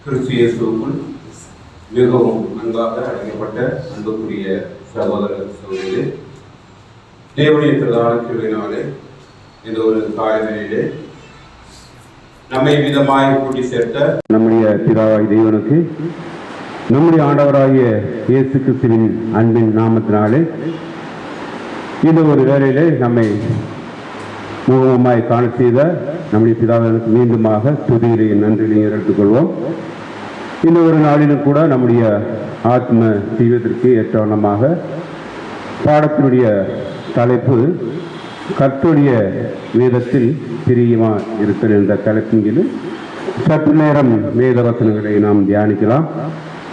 கிறிஸ்து இயேசுவுக்குள் மிகவும் அன்பாக அழைக்கப்பட்ட அன்புக்குரிய சகோதர சகோதரிகளே, தேவனுடைய பிரதான கிருபையினாலே இந்த ஒரு காலநிலையிலே நம்மை விதமாய் கூட்டி சேர்த்த நம்முடைய பிதாவாய் தேவனுக்கு நம்முடைய ஆண்டவராகிய இயேசு கிறிஸ்துவின் அன்பின் நாமத்தினாலே இந்த ஒரு வேளையிலே நம்மை முகமாய் காண செய்த நம்முடைய பிதாவிற்கு மீண்டுமாக துதியிலையும் நன்றியிலையும் எடுத்துக்கொள்வோம். இந்த ஒரு நாளிலும் கூட நம்முடைய ஆத்ம ஜீவத்திற்கு ஏற்றவனமாக பாடத்தினுடைய தலைப்பு கர்த்தருடைய வேதத்தில் பிரியமா இருக்கிற என்ற தலைப்பின் கீழ் சற்று நேரம் வேத வசனங்களை நாம் தியானிக்கலாம்.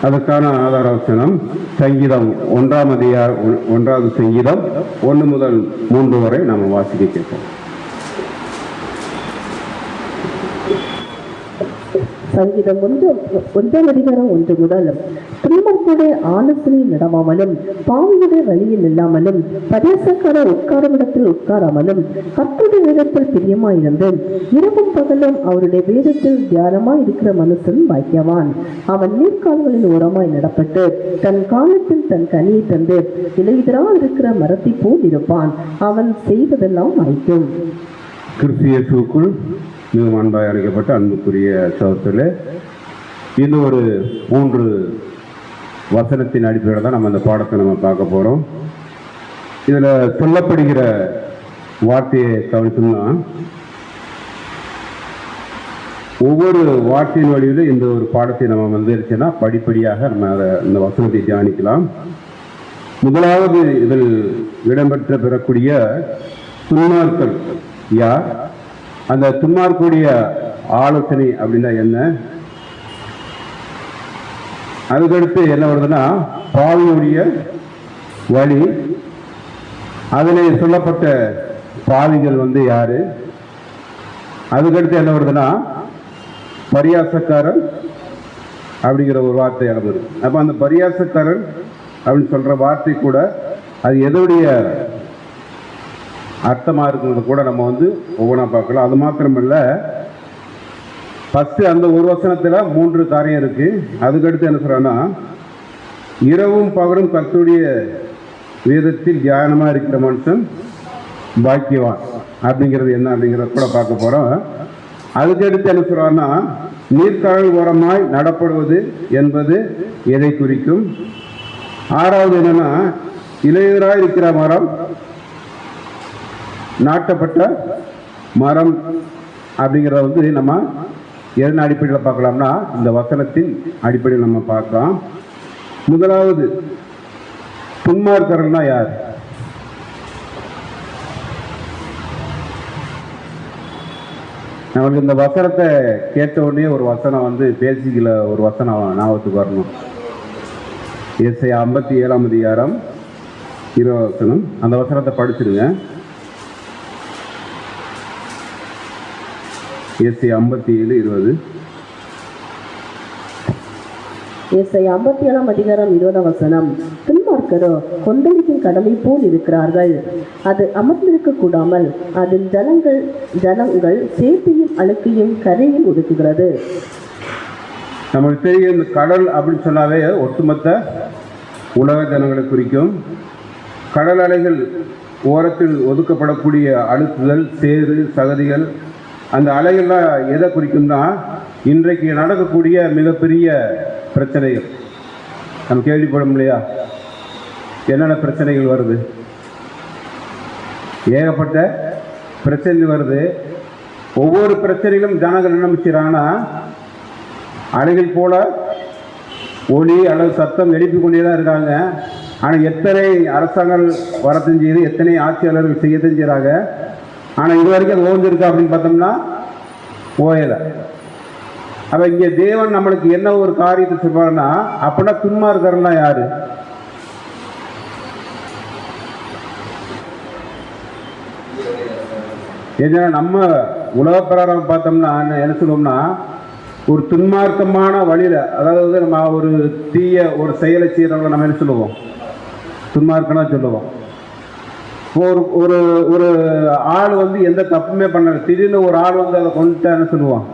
அதற்கான ஆதார வசனம் சங்கீதம் 1வது சங்கீதம் 1 முதல் 3 வரை நாம் வாசிக்க கேட்போம். சங்கீதம் 1 முதல் துன்மார்க்கருடைய ஆலோசனையில் நடவாமலும் பாவியுடைய வழியில் இல்லாமலும் பரியாசக்கார உட்காரமிடத்தில் உட்காராமலும் கர்த்தருடைய வேதத்தில் பிரியமாயிருந்து இரவும் பகலும் அவருடைய வேதத்தில் தியானமாய் இருக்கிற மனுஷன் பாக்கியவான். அவன் நீர்க்கால்களின் ஓரமாய் நடப்பட்டு தன் காலத்தில் தன் கனியை தந்து இலையுதிரா இருக்கிற மரத்தை போல் இருப்பான். அவன் செய்வதெல்லாம் வாய்க்கும். கிறிஸ்து இயேசுவுக்குள் மிகவும் அன்பாய் அழைக்கப்பட்ட அன்புக்குரிய சகோதரர்களே, இந்த ஒரு 3 வசனத்தின் அடிப்படையில் தான் நம்ம அந்த பாடத்தை நம்ம பார்க்க போகிறோம். இதில் சொல்லப்படுகிற வார்த்தையை கவனித்தோம்னா, ஒவ்வொரு வார்த்தையின் வழியில் இந்த ஒரு பாடத்தை நம்ம வந்துருச்சுன்னா படிப்படியாக நம்ம அதை இந்த வசனத்தை தியானிக்கலாம். முதலாவது இதில் இடம்பெற்ற பெறக்கூடிய துன்மார்க்கர் யார், அந்த துன்மார்க்குடைய ஆலோசனை அப்படின்னா என்ன, அதுக்கடுத்து என்ன வருதுன்னா பாவியுடைய வழி, அதில் சொல்லப்பட்ட பாவிகள் யாரு, அதுக்கடுத்து என்ன வருதுன்னா பரியாசக்காரன் அப்படிங்கிற ஒரு வார்த்தை இழந்தது. அப்போ அந்த பரியாசக்காரன் அப்படின்னு சொல்ற வார்த்தை கூட அது எதோடைய அர்த்தமாக இருக்கிறது கூட நம்ம ஒவ்வொன்றா பார்க்கலாம். அது மாத்திரமல்ல, ஃபஸ்ட்டு அந்த ஒரு வசனத்தில் 3 காரியம் இருக்கு. அதுக்கடுத்து என்ன சொல்றான்னா, இரவும் பகலும் கர்த்தருடைய வேதத்தில் தியானமாக இருக்கிற மனுஷன் பாக்கியவான் அப்படிங்கிறது என்ன அப்படிங்கிறத கூட பார்க்க போகிறோம். அதுக்கடுத்து என்ன சொல்றான்னா, நீர்க்கால் ஓரமாய் நடப்படுவது என்பது எதை குறிக்கும். 6வது என்னன்னா, இலையுதிராய் இருக்கிற மரம், நாட்டப்பட்ட மரம் அப்படிங்கிறத நம்ம எதன் அடிப்படையில் பார்க்கலாம்னா இந்த வசனத்தின் அடிப்படையில் நம்ம பார்க்கலாம். முதலாவது துன்மார்க்கர்னா யார்? நம்மளுக்கு இந்த வசனத்தை கேட்ட உடனே ஒரு வசனம் பேசிக்கல ஒரு வசனம் ஞாபகத்துக்கு வரணும். ஏசாயா 57ஆம் அதிகாரம் 20 வசனம். அந்த வசனத்தை படிச்சிருங்க. ஏசாயா 57:20. ஏசாயா 57ஆம் அதிகாரம் 20ஆம் வசனம். துன்மார்க்கரோ கொந்தளிக்கும் கடலை போல் இருக்கிறார்கள், அது அமர்ந்திருக்க கூடாமல் அதில் ஜலங்கள் சேத்தையும் அழுக்கையும் கரையும் ஒதுக்குகிறது. நம்மளுக்கு தெரியும், இந்த கடல் அப்படின்னு சொன்னாவே ஒட்டுமொத்த உலக ஜனங்களை குறிக்கும். கடல் அலைகள் ஓரத்தில் ஒதுக்கப்படக்கூடிய அழுக்குகள், சேறு, சகதிகள், அந்த அலைகள்லாம் எதை குறிக்கும்னா இன்றைக்கு நடக்கக்கூடிய மிகப்பெரிய பிரச்சனைகள் நம்ம கேள்விப்படும் இல்லையா? என்னென்ன பிரச்சனைகள் வருது? ஏகப்பட்ட பிரச்சனை வருது. ஒவ்வொரு பிரச்சனைகளும் ஜனங்கள் என்ன செய்யறாங்கன்னா அலைகள் போல ஒளி அல்லது சத்தம் எழுப்பி கொண்டே தான் இருக்காங்க. ஆனால் எத்தனை அரசாங்கங்கள் வரத்தும் செய்யுது, எத்தனை ஆட்சியாளர்கள் செய்யத்தான் செய்கிறாங்க. ஆனால் இது வரைக்கும் அது ஓய்ந்திருக்கா அப்படின்னு பார்த்தோம்னா ஓயலை. அப்போ இங்கே தேவன் நம்மளுக்கு என்ன ஒரு காரியத்தை சொல்வாருன்னா, அப்படின்னா துன்மார்க்கர்லாம் யாரு? ஏன்னா நம்ம உலக பிரகாரம் பார்த்தோம்னா என்ன சொல்லுவோம்னா, ஒரு துன்மார்க்கமான வழியில், அதாவது நம்ம ஒரு தீய ஒரு செயலை செய்கிறவங்க நம்ம என்ன சொல்லுவோம்? துன்மார்க்கனா சொல்லுவோம். ஒரு ஒரு ஒரு ஆள் எந்த தப்புமே பண்ணல, திடீர்னு ஒரு ஆள் அதை கொண்டுட்டான்னு சொல்லுவான்,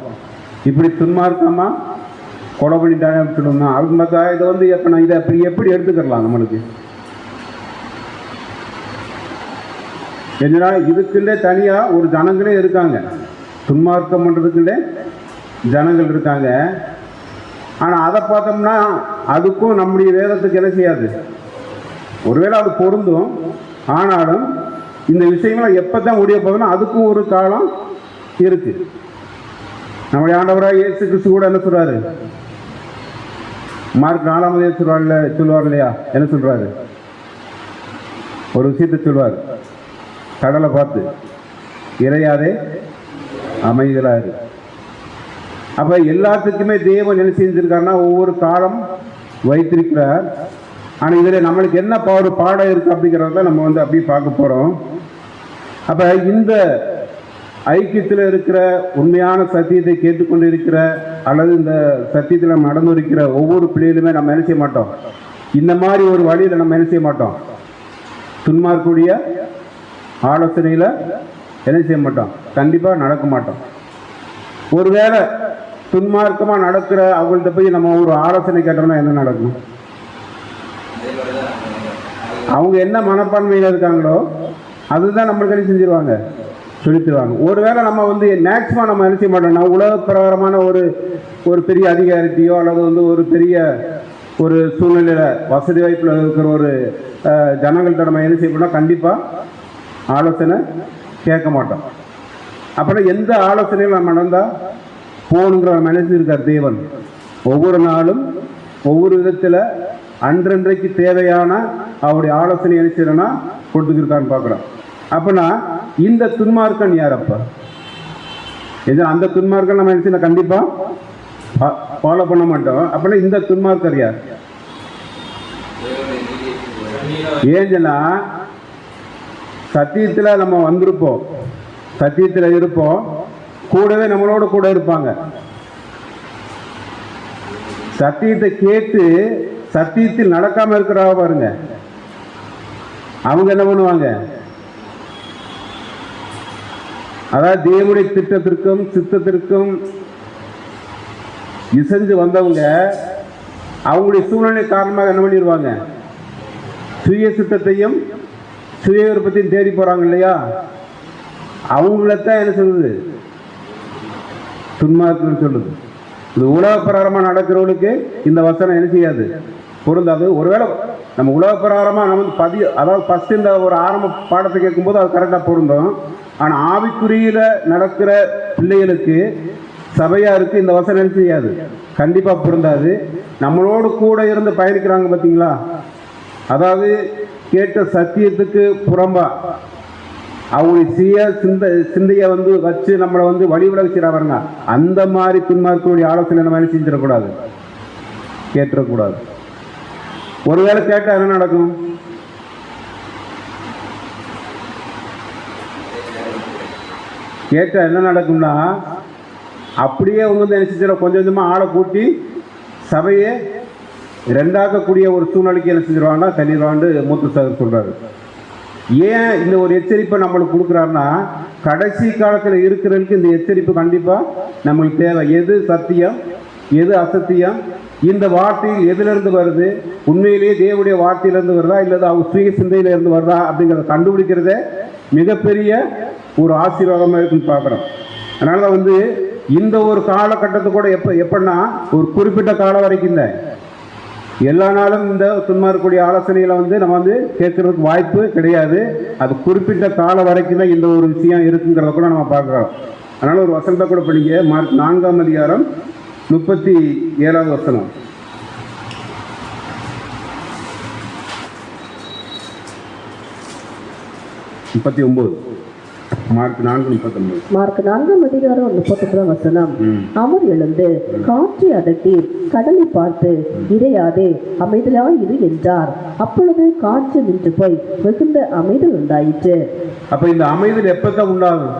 இப்படி துன்மார்க்கமா கொலை பண்ணிட்டானே அப்படின்னு சொல்லணும்னா அவங்க இதை வந்து எப்போ நான் இதை அப்படி எப்படி எடுத்துக்கலாம் நம்மளுக்கு? என்னன்னா இதுக்குள்ளே தனியாக ஒரு ஜனங்களே இருக்காங்க, துன்மார்க்கம் பண்ணுறதுக்குள்ளே ஜனங்கள் இருக்காங்க. ஆனால் அதை பார்த்தோம்னா அதுக்கும் நம்முடைய வேதத்துக்கு என்ன செய்யாது, ஒருவேளை அது பொருந்தும். ஆனாலும் இந்த விஷயங்களை எப்போ தான் முடிய போகுதுன்னா அதுக்கும் ஒரு காலம் இருக்கு. நம்முடைய ஆண்டவராக இயேசு கிறிஸ்து கூட என்ன சொல்றாரு, மார்க் 4 சொல்லுவார் இல்லையா, என்ன சொல்றாரு, ஒரு விஷயத்தை சொல்வார், கடலை பார்த்து இறையாதே அமைதலாரு. அப்ப எல்லாத்துக்குமே தேவன் என்ன செஞ்சிருக்காருன்னா ஒவ்வொரு காலம் வைத்திருக்கிறார். ஆனா இதுல நம்மளுக்கு என்ன ஒரு பாடம் இருக்கு அப்படிங்கிறத நம்ம வந்து அப்படி பார்க்க போறோம். அப்ப இந்த ஐக்கியத்தில் இருக்கிற உண்மையான சத்தியத்தை கேட்டுக்கொண்டு இருக்கிற அல்லது இந்த சத்தியத்தில் நம்ம நடந்து இருக்கிற ஒவ்வொரு பிள்ளைகளுமே நம்ம என்ன செய்ய மாட்டோம், இந்த மாதிரி ஒரு வழியில் நம்ம என்ன செய்ய மாட்டோம், துன்மார்க்கூடிய ஆலோசனையில் என்ன செய்ய மாட்டோம், கண்டிப்பாக நடக்க மாட்டோம். ஒருவேளை துன்மார்க்கமாக நடக்கிற அவங்கள்ட்ட போய் நம்ம ஒரு ஆலோசனை கேட்டோம்னா என்ன நடக்கும்? அவங்க என்ன மனப்பான்மையில் இருக்காங்களோ அதுதான் நம்மளுக்கு என்ன செஞ்சிருவாங்க, சொல்லித்துருவாங்க. ஒருவேளை நம்ம வந்து மேக்ஸிமம் நம்ம என்ன செய்ய மாட்டோம்னா உலக பிரகாரமான ஒரு பெரிய அதிகாரத்தையோ அல்லது வந்து ஒரு பெரிய ஒரு சூழ்நிலையில் வசதி வாய்ப்பில் இருக்கிற ஒரு ஜனங்கள்கிட்ட நம்ம என்ன செய்யணும்னா கண்டிப்பாக ஆலோசனை கேட்க மாட்டோம். அப்புறம் எந்த ஆலோசனையும் நம்ம நடந்தால் போகணுங்கிற நினைச்சிருக்கார் தேவன். ஒவ்வொரு நாளும் ஒவ்வொரு விதத்தில் அன்றன்றைக்கு தேவையான அவருடைய ஆலோசனை என்ன செய்யணும்னா கொடுத்துக்கிருக்கான்னு பார்க்குறோம். அப்படின்னா இந்த துன்மார்க்கன் யார்? அப்போ அந்த துன்மார்க்கன் நம்ம என்ன செய்யணும், கண்டிப்பாக ஃபாலோ பண்ண மாட்டோம். அப்படின்னா இந்த துன்மார்க்கர் யார்? ஏன்னா சத்தியத்தில் நம்ம வந்திருப்போம், சத்தியத்தில் இருப்போம், கூடவே நம்மளோட கூட இருப்பாங்க. சத்தியத்தை கேட்டு சத்தியத்தில் நடக்காம இருக்கிறாங்க பாருங்க, அவங்க என்ன பண்ணுவாங்க, அதாவது தேவனுடைய திட்டத்திற்கும் சித்தத்திற்கும் இசைஞ்சு வந்தவங்க அவங்களுடைய சூழ்நிலை காரணமாக என்ன பண்ணிடுவாங்க, சுய சித்தத்தையும் சுய விருப்பத்தையும் தேடி போறாங்க இல்லையா, அவங்களத்தான் என்ன சொல்லுது, துன்மார்க்கம்னு சொல்லுது. இது உலக பிரகாரமாக நடக்கிறவங்களுக்கு இந்த வசனம் என்ன செய்யாது, பொருந்தாது. ஒருவேளை நம்ம உலக பிரகாரமாக நம்ம அதாவது ஃபர்ஸ்ட் இந்த ஒரு ஆரம்ப பாடத்தை கேட்கும்போது அது கரெக்டாக பொருந்தும். ஆனால் ஆவிக்குறியில் நடக்கிற பிள்ளைகளுக்கு சபையாருக்கு இந்த வசனம் என்ன செய்யாது, கண்டிப்பாக பொருந்தாது. நம்மளோடு கூட இருந்து பயணிக்கிறாங்க பார்த்தீங்களா, அதாவது கேட்ட சத்தியத்துக்கு புறம்பா அவங்களுடைய சிந்தையை வந்து வச்சு நம்மளை வந்து வழிவிட வச்சுறாங்க. அந்த மாதிரி துன்மார்க்கனுடைய ஆலோசனை நம்ம என்ன செஞ்சிடக்கூடாது, கேட்டுறக்கூடாது. ஒருவேளை கேட்டால் என்ன நடக்கும், கேட்டால் என்ன நடக்கும்னா அப்படியே அவங்க வந்து என்ன செஞ்சிட கொஞ்சம் கொஞ்சமாக ஆளை கூட்டி சபையை ரெண்டாக்கக்கூடிய ஒரு சூழ்நிலைக்கு என்ன செஞ்சிருவாங்கன்னா தள்ளிடுவான்னு மூத்த சார் சொல்றாரு. ஏன் இந்த ஒரு எச்சரிப்பை நம்மளுக்கு கொடுக்குறாருன்னா கடைசி காலத்தில் இருக்கிறதுக்கு இந்த எச்சரிப்பு கண்டிப்பாக நம்மளுக்கு தேவை. எது சத்தியம் எது அசத்தியம், இந்த வார்த்தையில் எதிலிருந்து வருது, உண்மையிலேயே தேவனுடைய வார்த்தையிலிருந்து வருதா இல்லது அவங்க சுய சிந்தையிலிருந்து வருதா அப்படிங்கிறத கண்டுபிடிக்கிறதே மிகப்பெரிய ஒரு ஆசீர்வாதமாக இருக்குன்னு பார்க்குறோம். அதனால தான் வந்து இந்த ஒரு காலகட்டத்தை கூட எப்படின்னா ஒரு குறிப்பிட்ட காலம் வரைக்கும் தான், எல்லா நாளும் இந்த துன்மார்க்கக்கூடிய ஆலோசனைகளை வந்து நம்ம வந்து கேட்கறதுக்கு வாய்ப்பு கிடையாது. அது குறிப்பிட்ட காலம் வரைக்கும் தான் இந்த ஒரு விஷயம் இருக்குங்கிறத கூட நம்ம பார்க்குறோம். அதனால ஒரு வசனத்தை கூட படிங்க, மார்க் 4 அதிகாரம் 37வது வசனம். மார்க் 4 அதிகாரம் 39 வசனம். அவர் எழுந்து காற்றை அதட்டி கடலை பார்த்து இறையாதே அமைதலாய் இரு என்றார். அப்பொழுது காற்று நின்று போய் மிகுந்த அமைதல் உண்டாயிற்று. அப்ப இந்த அமைதல் எப்பதான் உண்டாகும்?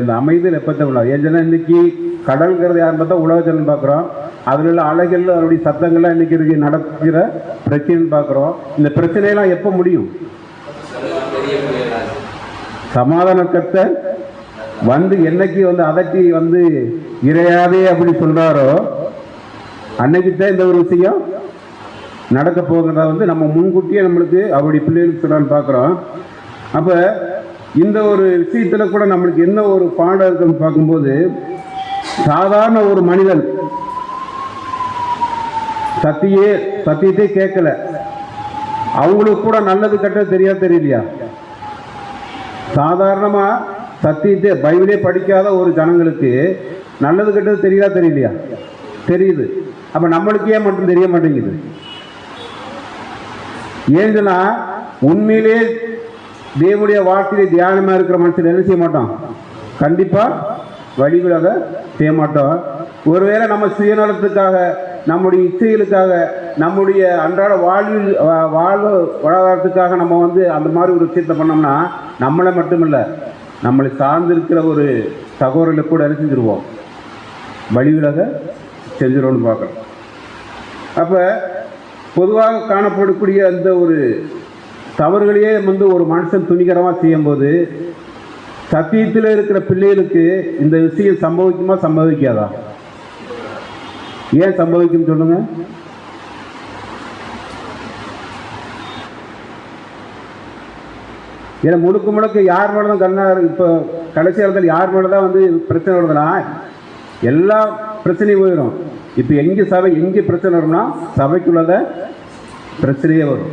இந்த அமைதல் எப்பதான் உண்டாகும்? ஏன்னா இன்னைக்கு கடல்ங்கிறது யாருன்னு பார்த்தா உலகத்தில் பார்க்குறோம், அதில் உள்ள அலைகள் அவருடைய சத்தங்கள்லாம் இன்னைக்கு இருக்கு நடக்கிற பிரச்சனைன்னு பார்க்குறோம். இந்த பிரச்சனையெல்லாம் எப்போ முடியும்? சமாதான கர்த்தர் வந்து என்னைக்கு வந்து அதட்டி வந்து இறையாதே அப்படி சொல்றாரோ அன்னைக்கு தான் இந்த ஒரு விஷயம் நடக்க போகிறத வந்து நம்ம முன்கூட்டியே நம்மளுக்கு அப்படி பிள்ளைகளுக்கு சொல்றான்னு பார்க்குறோம். அப்போ இந்த ஒரு விஷயத்தில் கூட நம்மளுக்கு என்ன ஒரு பாடம் இருக்குன்னு பார்க்கும்போது, சாதாரண ஒரு மனிதன் சத்தியத்தை கேட்கல, அவங்களுக்கு கூட நல்லது கெட்டது தெரியலையா? சாதாரணமா சத்தியத்தை பைபிளே படிக்காத ஒரு ஜனங்களுக்கு நல்லது கெட்டது தெரியலையா? தெரியுது. அப்ப நம்மளுக்கு ஏன் மட்டும் தெரிய மாட்டேங்குது? ஏன்னா உண்மையிலே தேவனுடைய வார்த்தையிலே தியானமா இருக்கிற மனுஷன் என்ன செய்ய மாட்டோம்? கண்டிப்பா வழிவிடாத செய்ய மாட்டோம். ஒருவேளை நம்ம சுயநலத்துக்காக, நம்முடைய இச்சைகளுக்காக, நம்முடைய அன்றாட வாழ்வாதாரத்துக்காக நம்ம வந்து அந்த மாதிரி ஒரு விஷயத்தை பண்ணோம்னா நம்மளை மட்டுமில்ல, நம்மளை சார்ந்திருக்கிற ஒரு சகோதரர்களை கூட என்ன செஞ்சிருவோம்? வழிவிலக செஞ்சிருவோம்னு பார்க்குறோம். அப்போ பொதுவாக காணப்படக்கூடிய அந்த ஒரு தவறுகளையே வந்து ஒரு மனுஷன் துணிகரமாக செய்யும்போது சத்தியத்தில் இருக்கிற பிள்ளைகளுக்கு இந்த விஷயம் சம்பவிக்குமா சம்பவிக்காதா? ஏன் சம்பவிக்கும் சொல்லுங்க? ஏன்னா முழுக்க யார் மேலே தான் கண்ணா இப்போ கடைசி காலத்தில் யார் மேலே தான் வந்து பிரச்சனை வருதுன்னா எல்லா பிரச்சனையும் போயிடும். இப்போ எங்கே பிரச்சனை வரும்னா சபைக்குள்ளத பிரச்சனையே வரும்.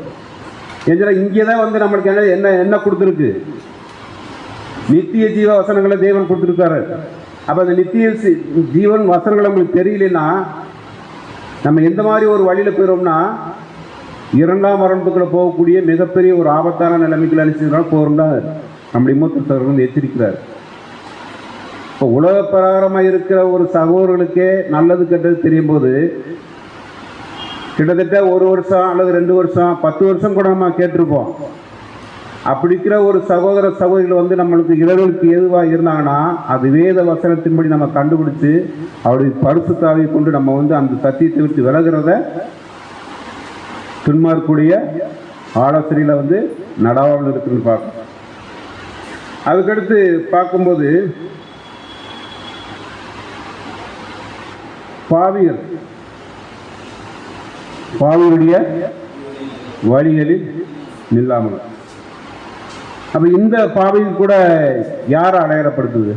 ஏன்னா இங்கே தான் வந்து நம்மளுக்கு என்ன கொடுத்துருக்கு? நித்திய ஜீவ வசனங்களை தேவன் கொடுத்துருக்காரு. அப்போ அந்த நித்திய ஜீவன் வசனங்கள் நம்மளுக்கு தெரியலன்னா நம்ம எந்த மாதிரி ஒரு வழியில் போயிடும்னா இரண்டாம் மரணத்துக்குள்ள போகக்கூடிய மிகப்பெரிய ஒரு ஆபத்தான நிலைமைக்குள்ள அனுப்பிச்சுதான் போகிறோம்னா நம்முடைய மூத்தர் வந்து எச்சரிக்கிறார். இப்போ உலக பிரகாரமாக இருக்கிற ஒரு சகோதரர்களுக்கே நல்லது கெட்டது தெரியும் போது கிட்டத்தட்ட 1 வருஷம் அல்லது 2 வருஷம் 10 வருஷம் கூட நம்ம கேட்டிருப்போம். அப்படி இருக்கிற ஒரு சகோதரிகள் வந்து நம்மளுக்கு இடர்களுக்கு எதுவாக இருந்தாங்கன்னா அது வேத வசனத்தின்படி நம்ம கண்டுபிடிச்சு அவருடைய பரிசுத்தாவை கொண்டு நம்ம வந்து அந்த சத்தியத்தை விட்டு விலகிறத துன்மார்க்கூடிய ஆலோசனையில் வந்து நடாவாமல் இருக்குன்னு பார்க்கணும். அதுக்கடுத்து பார்க்கும்போது பாவியுடைய வழிகளில் நில்லாமல். அப்ப இந்த பாவியில் கூட யாரை அடையாளப்படுத்துது?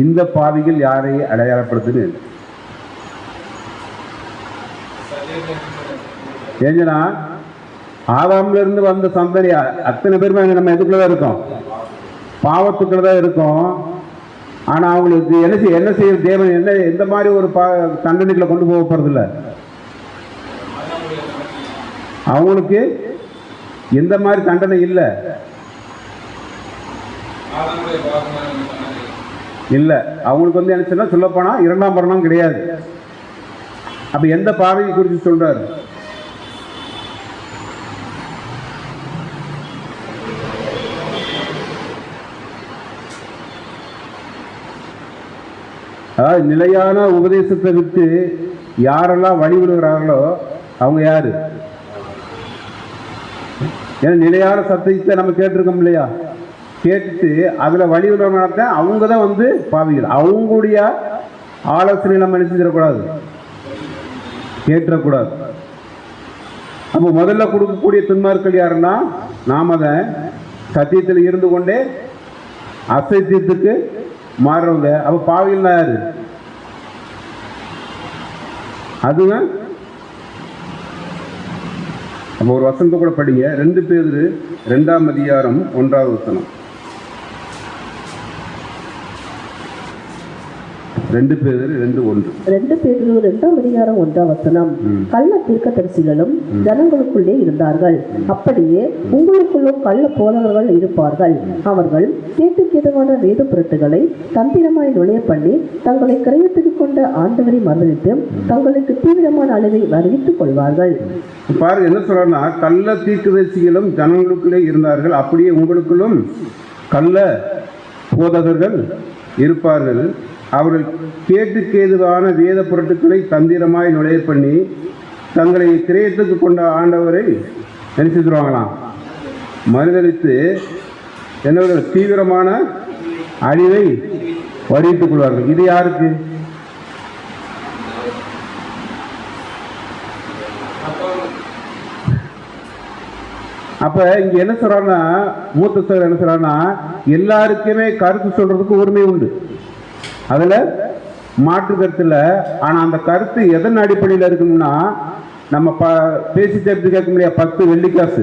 இந்த பாவிகள் யாரை அடையாளப்படுத்துது? ஏன்னா ஆதாம்ல இருந்து வந்த சந்ததி அத்தனை பேருமே நம்ம எதுக்குள்ளதான் இருக்கோம்? பாவத்துக்குள்ளதான் இருக்கோம். ஆனா அவங்களுக்கு என்ன செய்ய தேவன் எந்த மாதிரி ஒரு தண்டனைகளை கொண்டு போக போறது இல்லை. அவங்களுக்கு எந்த மாதிரி தண்டனை இல்லை அவங்களுக்கு வந்து என்ன சொன்னா சொல்ல போனா இரண்டாம் மரணம் கிடையாது. அப்ப எந்த பாவையை குறித்து சொல்றாரு? அதாவது நிலையான உபதேசத்தை விட்டு யாரெல்லாம் வழிவிடுகிறார்களோ அவங்க யாரு? ஏன்னா நிலையான சத்தியத்தை நம்ம கேட்டிருக்கோம் இல்லையா? கேட்டுட்டு அதுல வழிவிடுறவங்க அவங்க தான் வந்து பாவிகள். அவங்களுடைய ஆலோசனை நம்ம நினைச்சிடக்கூடாது, கேட்டுறக்கூடாது. அப்போ முதல்ல கொடுக்கக்கூடிய துன்மார்கள் யாருன்னா நாம தான் சத்தியத்தில் இருந்து கொண்டே அசத்தியத்துக்கு மாறுறவங்க. அப்ப பாவிகள் யாரு? அதுதான். அப்போ ஒரு வசனத்தை கூட படிங்க. 2 பேதுரு 2ஆம் அதிகாரம் 1வது வசனம். 2 பேதுரு 2:1. 2 வசனம். கள்ள தீர்க்கதரிசிகளும் ஜனங்களுக்குள்ளே இருந்தார்கள், அப்படியே உங்களுக்குள்ளும் கள்ள போதகர்கள் இருப்பார்கள். அவர்கள் கேட்டுக்கேதுவான வேத பொருட்டுகளை தந்திரமாய் நுழைய பண்ணி தங்களை கிரயத்துக்கு கொண்ட ஆண்டவரை மறந்துவிட்டு தங்களுக்கு தீவிரமான அளவை அறிவித்துக் கொள்வார்கள். பாருங்க என்ன சொல்றா, கள்ள தீர்க்கதரிசிகளும் ஜனங்களுக்குள்ளே இருந்தார்கள், அப்படியே உங்களுக்குள்ளும் கள்ள போதகர்கள் இருப்பார்கள். அவர்கள் கேட்டுக்கேதுவான வேத பொருட்களை தந்திரமாய் நுழைய பண்ணி தங்களை கிரயத்துக்கு கொண்ட ஆண்டவரை நினைச்சுருவாங்களாம் மறுதளித்து என்ன தீவிரமான அழிவை வடித்துக் கொள்வார்கள். இது யாருக்கு? அப்ப இங்க என்ன சொல்றாங்கன்னா, மூத்த சார் என்ன சொல்றாங்கன்னா, எல்லாருக்குமே கருத்து சொல்றதுக்கு உரிமை உண்டு, அதுல மாற்று கருத்து இல்லை. ஆனா அந்த கருத்து எதன் அடிப்படையில் இருக்குன்னா, நம்ம பேசி தெரிஞ்சு கேட்க முடியாது 10 வெள்ளிக்காசு,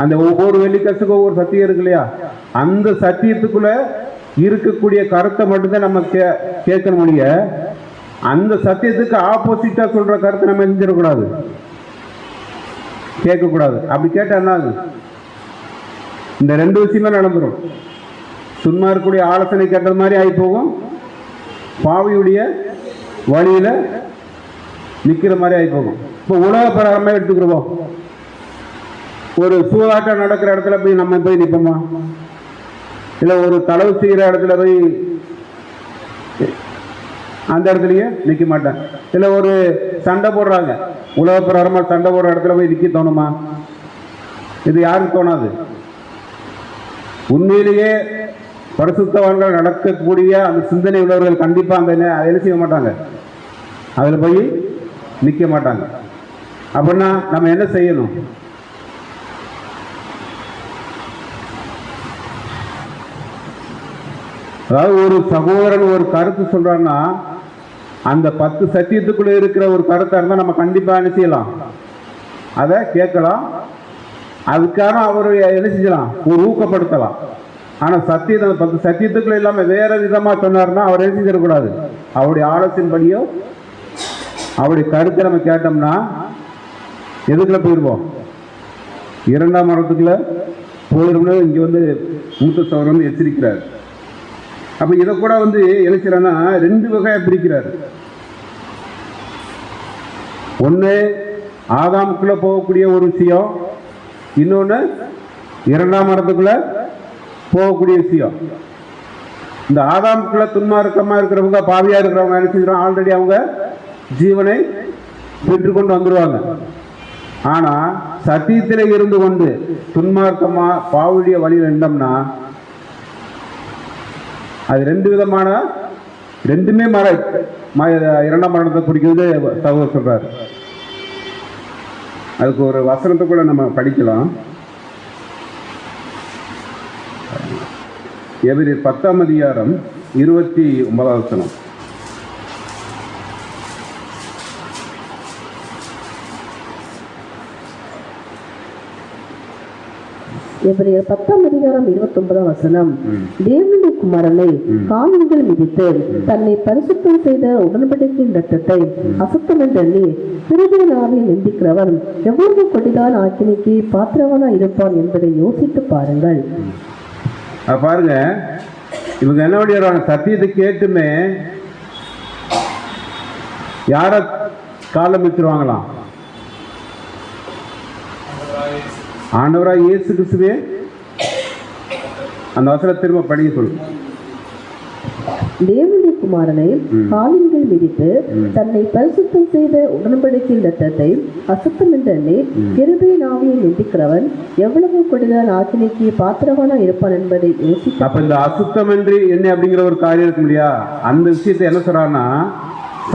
அந்த ஒவ்வொரு வெள்ளிக்காசுக்கும் ஒவ்வொரு சத்தியம் இருக்கு இல்லையா, அந்த சத்தியத்துக்குள்ள இருக்கக்கூடிய கருத்தை மட்டும்தான் நம்ம கேட்க முடிய, அந்த சத்தியத்துக்கு ஆப்போசிட்டா சொல்ற கருத்தை நம்ம செஞ்சிடக்கூடாது, கேட்கக்கூடாது. அப்படி கேட்டா என்ன ஆகும்? இந்த 2 விஷயமே நடந்துடும். சும்மா இருக்கக்கூடிய ஆலோசனை கேட்டது மாதிரி ஆகி போகும், பாவியுடைய வழியில நிக்கிற மாதிரி ஆகி போகும். இப்போ உலக பிரகாரமே எடுத்துக்கிறோம், ஒரு சூதாட்டம் நடக்கிற இடத்துல போய் நம்ம போய் நிற்போமா? இல்லை ஒரு களவு செய்கிற இடத்துல போய் அந்த இடத்துலயே நிற்க மாட்டேன். இல்லை ஒரு சண்டை போடுறாங்க, உலக பிரகாரமாக சண்டை போடுற இடத்துல போய் நிற்க தோணுமா? இது யாருக்கு தோணாது. உண்மையிலேயே பரிசுத்தவான்கள் நடக்கக்கூடிய அந்த சிந்தனை உள்ளவர்கள் கண்டிப்பாக அந்த அதை செய்ய மாட்டாங்க, அதில் போய் நிற்க மாட்டாங்க. அப்படின்னா நம்ம என்ன செய்யணும்? அதாவது ஒரு சகோதரன் ஒரு கருத்து சொல்றான்னா, அந்த 10 சத்தியத்துக்குள்ள இருக்கிற ஒரு கருத்தா இருந்தால் நம்ம கண்டிப்பாக என்ன செய்யலாம், அதை கேட்கலாம், அதுக்காக அவர் என்ன செஞ்சலாம், ஒரு ஊக்கப்படுத்தலாம். ஆனால் சத்தியத்தை 10 சத்தியத்துக்குள்ள இல்லாமல் வேற விதமாக சொன்னார்னா அவர் என்ன செஞ்சிடக்கூடாது. அவருடைய ஆலோசனைப்படியோ அவருடைய கருத்தை நம்ம கேட்டோம்னா எதுக்குள்ள போயிடுவோம், 2ஆம் மரத்துக்குள்ள போயிடும்னு இங்கே வந்து மூத்த சகோதரர் வந்து எச்சரிக்கிறார். அப்போ இதை கூட வந்து என்ன செய்யறான்னா 2 வகையாக பிரிக்கிறார். ஒன்று ஆதாமுக்குள்ள போகக்கூடிய ஒரு விஷயம், இன்னொன்று 2ஆம் மரத்துக்குள்ள போகக்கூடிய விஷயம். இந்த ஆதாமுக்குள்ள துன்மார்க்கமாக இருக்கிறவங்க, பாவியாக இருக்கிறவங்க என்ன செஞ்சிடும், ஆல்ரெடி அவங்க ஜீவனை பெற்றுக்கொண்டு வந்துடுவாங்க. ஆனால் சத்தியத்தில் இருந்து கொண்டு துன்மார்க்கமாக பாவியுடைய வழியில் நின்றோம்னா அது 2 விதமான, 2மே 2ஆம் மரணத்தை குறிக்கிறது சகோதரர் சொல்றார். அதுக்கு ஒரு வசனத்தை கூட நம்ம படிக்கலாம். எபிரேயர் 10ஆம் அதிகாரம் 29ஆம் வசனம். எபிரேயர் 10ஆம் அதிகாரம் 29ஆம் வசனம். தேவனுடைய குமாரனை கால்கள் மிதித்து தன்னை பரிசுத்தம் செய்த உடன்படிக்கையின் இரத்தத்தை அசுத்தம் என்றெண்ணி கிருபையின் ஆவியை நிந்திக்கிறவன் எவ்வளவு கொடிதான ஆக்கினைக்கு பாத்திரவானா இருப்பான் என்பதை யோசித்து பாருங்கள். பாருங்க, இவங்க என்ன பண்ணிடுறாங்க, சத்தியத்தை கேட்டுமே யார காலம் வச்சிருவாங்களாம், ஆண்டவராய் இயேசு கிறிஸ்துவே. அந்த வசனத்தை திரும்ப படிக்க சொல்லு. தேவனுடைய குமாரனை காலின்கள் மிதித்து தன்னை பரிசுத்தம் செய்த உடன்படிக்கையின் இரத்தத்தை அசுத்தம் என்றெண்ணி கிருபையின் ஆவியை நிந்திக்கிறவன் எவ்வளவு கொடிதான ஆக்கினைக்கு பாத்திரவானா இருப்பான் என்பதை யோசித்து. அப்ப இந்த அசுத்தம் என்று என்ன அப்படிங்கிற ஒரு காரியம் இருக்கு இல்லையா, அந்த விஷயத்தை என்ன சொல்றாங்கன்னா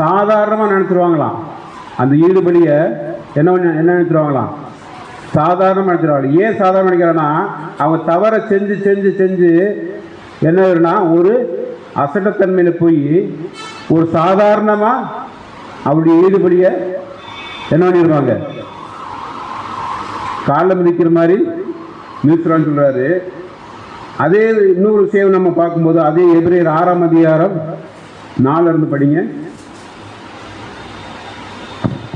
சாதாரணமா நினைச்சிருவாங்களாம். அந்த ஈடுபடிய என்ன நினைச்சிருவாங்களாம், சாதாரணமாக நினைச்சிருவாங்க. ஏன் சாதாரண நினைக்கிறான்னா, அவங்க தவறை செஞ்சு செஞ்சு செஞ்சு என்ன வரும்னா ஒரு அசட்டத்தன்மையில் போய் ஒரு சாதாரணமாக அவருடைய ஈடுபடிய என்ன பண்ணிடுவாங்க, காலில் மிதிக்கிற மாதிரி மிதிக்கிறான்னு சொல்றாரு. அதே இன்னொரு விஷயம் நம்ம பார்க்கும்போது அதே எபிரேயர் 6ஆம் அதிகாரம் 4 படிங்க.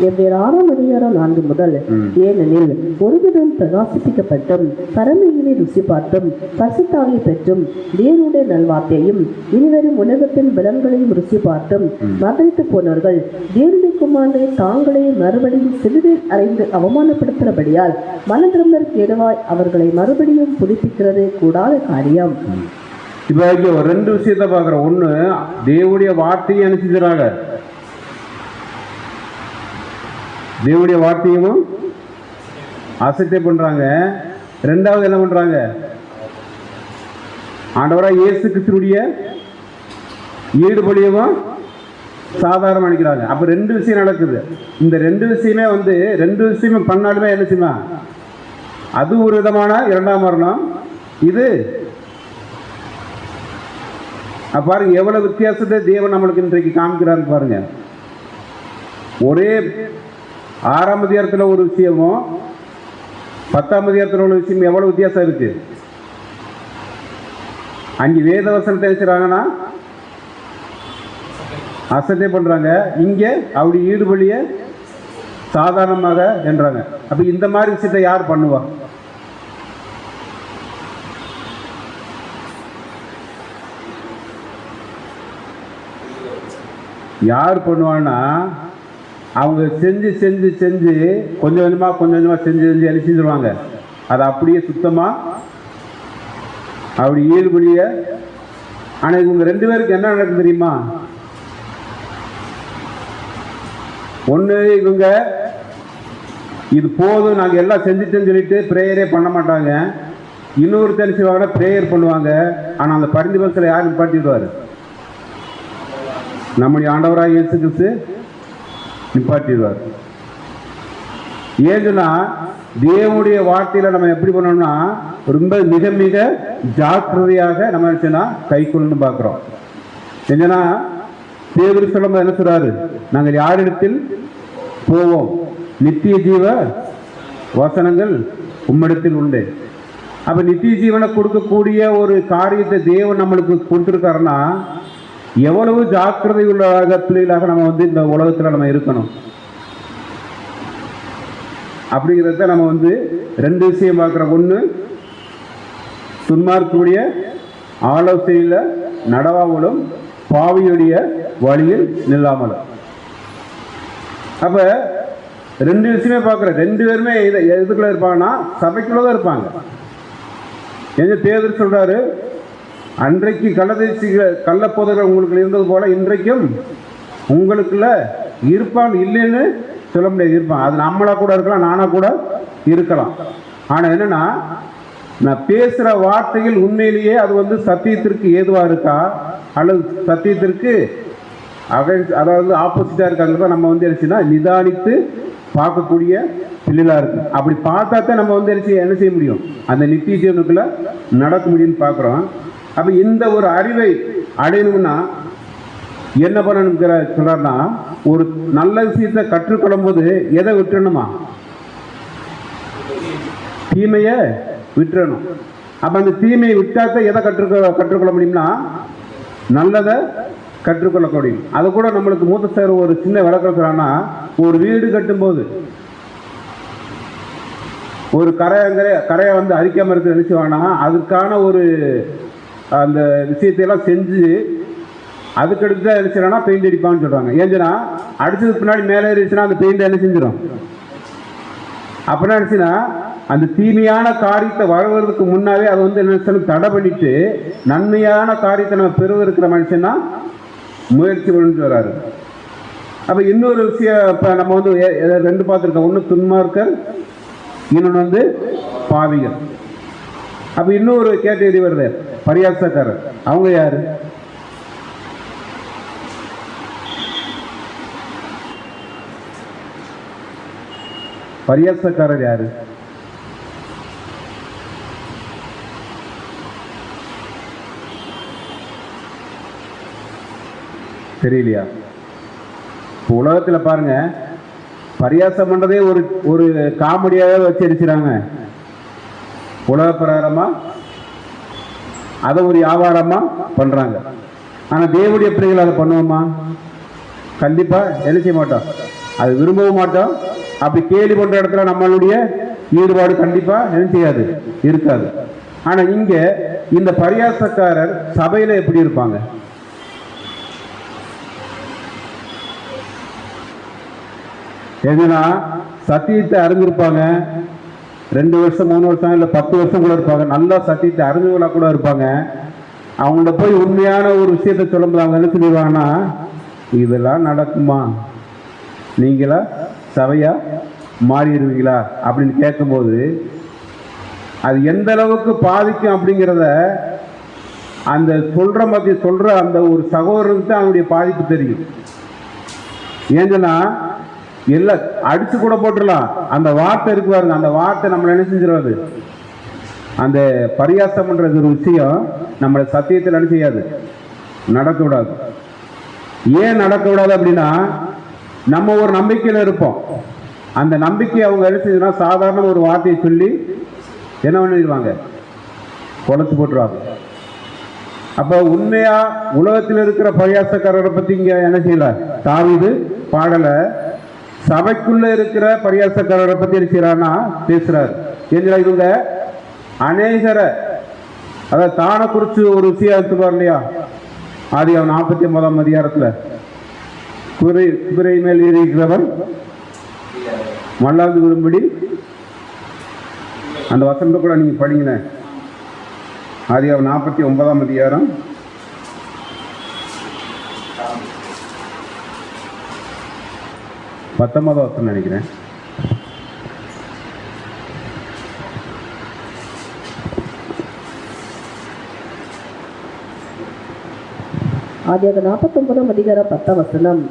எபிரேயர் 6ஆம் அதிகாரம் 4 முதல். ஏனெனில் ஒருவிதம் பிரகாசிப்பிக்கப்பட்டும் பரமையினை ருசி பார்த்தும் பரிசுத்தாவியை பெற்றும் தேவனுடைய நல்வார்த்தையையும் இனிவரும் உலகத்தின் பலன்களையும் ருசி பார்த்தும் மறைத்து போனவர்கள் தேவனுடைய குமாரனை தாங்களே மறுபடியும் சிலுவையில் அறைந்து அவமானப்படுத்துகிறபடியால் மனதிரும்பதற்கு ஏதுவாய் அவர்களை மறுபடியும் புதுப்பிக்கிறது கூடாத காரியம். இப்போ ஒரு 2 விஷயத்தை பார்க்குறோம். ஒன்று, தேவனுடைய வார்த்தையை அனுப்பிச்சுறாங்க, தேவனுடைய வார்த்தையும் அசட்டை பண்றாங்க. ரெண்டாவது என்ன பண்றாங்க? ஆண்டவராக இயேசு கிறிஸ்துவுடைய ஈடுபடியவும் சாதாரண நினைக்கிறாங்க. அப்ப ரெண்டு விஷயம் நடக்குது. இந்த ரெண்டு விஷயமே ரெண்டு விஷயமும் பண்ணாலுமே என்ன செய்யுமா? அது ஒரு விதமான இரண்டாம் மரணம். இது பாருங்க எவ்வளவு வித்தியாசத்தை தேவன் நம்மளுக்கு இன்றைக்கு காமிக்கிறான்னு பாருங்க. ஒரே 6ஆம் அதிகாரத்தில் ஒரு விஷயமும் 10ஆம் அதிகாரத்தில் உள்ள விஷயம் எவ்வளவு வித்தியாசம் இருக்கு. அங்கே வேத வசனத்தை வச்சுறாங்கன்னா அசட்டை பண்றாங்க, இங்க அப்படி ஈடுபடிய சாதாரணமாக என்றாங்க. அப்ப இந்த மாதிரி விஷயத்தை யார் பண்ணுவா? யார் பண்ணுவான்னா அவங்க செஞ்சு செஞ்சு செஞ்சு கொஞ்சம் கொஞ்சமா செஞ்சு செஞ்சு என்ன செஞ்சிருவாங்க, அதை அப்படியே சுத்தமா அப்படி ஈடுபடிய. ஆனா இவங்க ரெண்டு பேருக்கு என்ன நடக்கும் தெரியுமா? ஒன்று இவங்க இது போதும் நாங்கள் எல்லாம் செஞ்சுட்டேன்னு சொல்லிட்டு ப்ரேயரே பண்ண மாட்டாங்க. இன்னொரு தெரிச்சுவாங்கன்னா ப்ரேயர் பண்ணுவாங்க. ஆனால் அந்த பரிந்து பஸ்ஸில் யார் நிப்பாட்டிடுவார்? நம்முடைய ஆண்டவராக இயேசு கிறிஸ்து நிப்பாட்டிடுவார். ஏன்னா தேவனுடைய வார்த்தையில நம்ம எப்படி பண்ணோம்னா ரொம்ப மிக மிக ஜாக்கிரதையாக நம்ம கை கொள்ளணும் பார்க்கிறோம். என்னன்னா தேவன் சொல்லும் என்ன சொல்றாரு? நாங்கள் யாரிடத்தில் போவோம்? நித்திய ஜீவ வசனங்கள் உம்மிடத்தில் உண்டு. அப்ப நித்திய ஜீவனை கொடுக்கக்கூடிய ஒரு காரியத்தை தேவன் நம்மளுக்கு கொடுத்துருக்காருன்னா எவ்வளவு ஜாக்கிரதை உள்ள பிள்ளைகளாக நம்ம இந்த உலகத்துல நம்ம இருக்கணும் அப்படிங்கிறத நம்ம ரெண்டு விஷயம் பார்க்கிறோம். ஒன்று, துன்மார்க்குடைய ஆலோசனையில நடவாமலும் பாவியுடைய வழியில் நில்லாமலும். அப்ப ரெண்டு விஷயமே பார்க்கிறேன். ரெண்டு பேருமே எதுக்குள்ள இருப்பாங்கன்னா சபைக்குள்ளதான் இருப்பாங்க. எங்க பேதர் சொல்றாரு, அன்றைக்கு கள்ளப்போதகர் உங்களுக்கு இருந்தது போல இன்றைக்கும் உங்களுக்குள்ள இருப்பான் இல்லைன்னு சொல்ல முடியாது, இருப்பான். அது நம்மளா கூட இருக்கலாம், நானா கூட இருக்கலாம். ஆனா என்னன்னா நான் பேசுற வார்த்தைகள் உண்மையிலேயே அது சத்தியத்திற்கு ஏதுவா இருக்கா அல்லது சத்தியத்திற்கு அதாவது ஆப்போசிட்டா இருக்காங்கிறத நம்ம என்ன நிதானித்து பார்க்கக்கூடிய பிள்ளைகளா இருக்கு. அப்படி பார்த்தா தான் நம்ம என்ன செய்ய முடியும், அந்த நித்திய ஜீவனுக்குள்ள நடக்க முடியும்னு பார்க்குறோம். அப்ப இந்த ஒரு அறிவை அடையணும்னா என்ன பண்ணணும் சொல்றாருன்னா, ஒரு நல்ல விஷயத்தை கற்றுக்கொள்ளும் போது எதை விட்டுறணுமா? தீமைய விட்டுறணும். அப்ப அந்த தீமையை விட்டாதான் எதை கற்றுக்கொள்ள முடியும்னா நல்லதை கற்றுக்கொள்ள முடியும். அது கூட நம்மளுக்கு மூத்த சார் ஒரு சின்ன விளக்கம் சொல்றாங்கன்னா, ஒரு வீடு கட்டும் போது ஒரு கரையை அரிக்காம இருக்க நினைச்சுவானா அதுக்கான ஒரு அந்த விஷயத்தையெல்லாம் செஞ்சு அதுக்கடுத்து தான் நினைச்சானா பெயிண்ட் அடிப்பான்னு சொல்றாங்க. ஏன்னா அடிச்சதுக்கு பின்னாடி மேலே இருந்துச்சுன்னா அந்த பெயிண்ட் என்ன செஞ்சிடும். அப்படின்னா நினைச்சுன்னா அந்த தீமையான காரியத்தை வருவதற்கு முன்னாவே அது என்ன தடை பண்ணிட்டு நன்மையான காரியத்தை நம்ம பெறுவதற்கிற மனுஷன்னா முயற்சி பண்ணிட்டு வராரு. அப்ப இன்னொரு விஷயம் இப்ப நம்ம ரெண்டு பார்த்துருக்கோம். ஒன்று துன்மார்க்கர், இன்னொன்று பாவிகள். அப்ப இன்னொரு கேட்டகரி வருது பரியாசக்காரர். அவங்க யாரு? பரியாசக்காரர் யாரு? தெரியலையா? உலகத்துல பாருங்க, பரியாசம் பண்றதே ஒரு காமெடியாவே வச்சிருக்கிறாங்க. உலக பிரகாரமா அதை ஒரு வியாபாரமா பண்றாங்க. ஆனா தேவனுடைய பிள்ளைகள் அதை பண்ணுவோமா? கண்டிப்பா என்ன செய்ய மாட்டோம், அது விரும்பவும் மாட்டோம். அப்படி கேலி பண்ற இடத்துல நம்மளுடைய ஈடுபாடு கண்டிப்பா என்ன செய்யாது, இருக்காது. ஆனா இங்க இந்த பரியாசக்காரர் சபையில எப்படி இருப்பாங்க? எதுனா சத்தியத்தை அறிஞ்சிருப்பாங்க. 2 வருஷம் 3 வருஷம் இல்லை 10 வருஷம் கூட இருப்பாங்க. நல்லா சத்தியத்தை அறிஞ்சவங்களா கூட இருப்பாங்க. அவங்கள்ட்ட போய் உண்மையான ஒரு விஷயத்தை சொல்லும்போது அவங்க என்ன சொல்லிடுவாங்கன்னா, இதெல்லாம் நடக்குமா, நீங்களா சபையா மாறிடுவீங்களா அப்படின்னு கேட்கும்போது அது எந்த அளவுக்கு பாதிக்கும் அப்படிங்கிறத அந்த சொல்ற அந்த ஒரு சகோதரனுக்கு தான் அவனுடைய பாதிப்பு தெரியும். ஏன்னா எல்லாம் அடிச்சு கூட போட்டுடலாம், அந்த வார்த்தை இருக்கு பாருங்க, அந்த வார்த்தை நம்மளை என்ன செஞ்சிடாது. அந்த பரியாசம் பண்றது ஒரு விஷயம் நம்மளை சத்தியத்தில் என்ன செய்யாது, நடக்க விடாது. ஏன் நடக்க விடாது அப்படின்னா நம்ம ஒரு நம்பிக்கையில் இருப்போம். அந்த நம்பிக்கை அவங்க என்ன செஞ்சதுன்னா சாதாரண ஒரு வார்த்தையை சொல்லி என்ன பண்ணிடுவாங்க, குறைச்சு போட்டுருவாங்க. அப்போ உண்மையா உலகத்தில் இருக்கிற பரியாசக்காரரை பத்தி இங்க என்ன செய்யல தாவீது பாடல, சபைக்குள்ள இருக்கிற பரியாசக்காரரை பத்தி என்ன செய்யறான்னா பேசுறாரு. ஏன்னா இவங்க அநேகரை அதாவது தானை குறிச்சு ஒரு விஷயம் எடுத்துப்பார் இல்லையா, ஆதியாகமம் 49ஆம் அதிகாரத்துல குதிரை மேல் இருக்கிறவன் மல்லாந்து விடும்படி அந்த வசனத்தை கூட நீங்க படிங்க. ஆதியாகமம் 49ஆம் அதிகாரம் 19ஆம் வசனம் நினைக்கிறேன். ஆதியாகமம் 49ஆம் அதிகாரம் 10ஆம் வசனம்.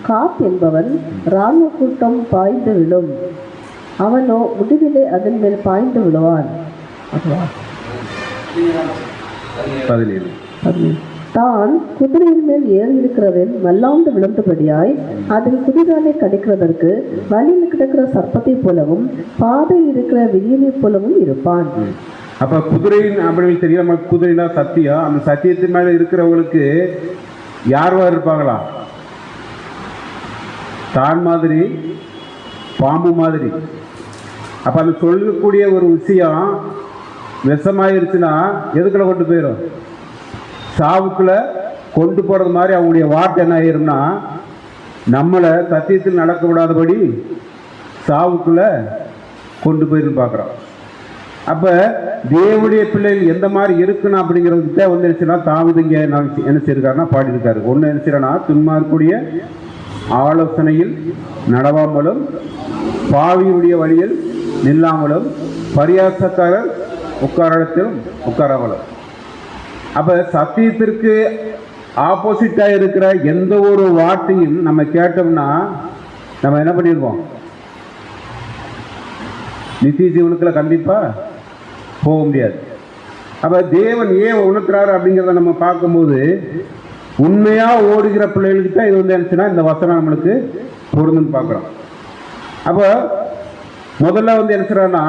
காத் என்பவன் ராணுவ கூட்டம் பாய்ந்து விழும், அவனோ முடிவிலே அதன் மேல் பாய்ந்து விடுவான். தான் குதிரையின் மேல் ஏறி இருக்கிறவன் மல்லாந்து விழுந்தபடியாய் அதில் குதிரானை கடிக்கிறதற்கு வழியில் கிடக்கிற சர்ப்பத்தை போலவும் பாதையில் இருக்கிற விரியனை போலவும் இருப்பான். அப்ப குதிரையின் அப்படின்னு தெரியும், குதிரைனா சத்தியம். அந்த சத்தியத்தின் மேல இருக்கிறவங்களுக்கு யார்வா இருப்பாங்களா, தான் மாதிரி பாம்பு மாதிரி. அப்ப அது சொல்லக்கூடிய ஒரு விஷயம் விஷமாயிருச்சுன்னா எதுக்குள்ள கொண்டு போயிடும், சாவுக்குள்ள கொண்டு போறது மாதிரி அவங்களுடைய வார்த்தை என்ன ஆயிரும்னா நம்மளை சத்தியத்தில் நடக்க விடாதபடி சாவுக்குள்ள கொண்டு போயிருந்து பார்க்குறோம். அப்போ தேவனுடைய பிள்ளைகள் எந்த மாதிரி இருக்கணும் அப்படிங்கிறதுக்கு தான் வந்துருச்சுன்னா தாவீது இங்கே என்ன செய்யிருக்காருன்னா பாடியிருக்காரு. ஒன்று என்ன செய்யறனா, துன்மார்க்குடைய ஆலோசனையில் நடவாமலும் பாவியுடைய வழியில் நில்லாமலும் பரியாசக்காரர் உட்காரத்திலும் உட்காராமலும். அப்போ சத்தியத்திற்கு ஆப்போசிட்டாக இருக்கிற எந்த ஒரு வார்த்தையும் நம்ம கேட்டோம்னா நம்ம என்ன பண்ணிடுவோம், நித்திய ஜீவனுக்குள்ள கண்டிப்பாக போக முடியாது. அப்போ தேவன் ஏன் உணர்த்துறாரு அப்படிங்கிறத நம்ம பார்க்கும்போது உண்மையாக ஓடுகிற பிள்ளைகளுக்கு தான் இது வந்து என்னச்சுன்னா இந்த வசனம் நம்மளுக்கு பொருந்துன்னு பார்க்குறோம். அப்போ முதல்ல வந்து என்ன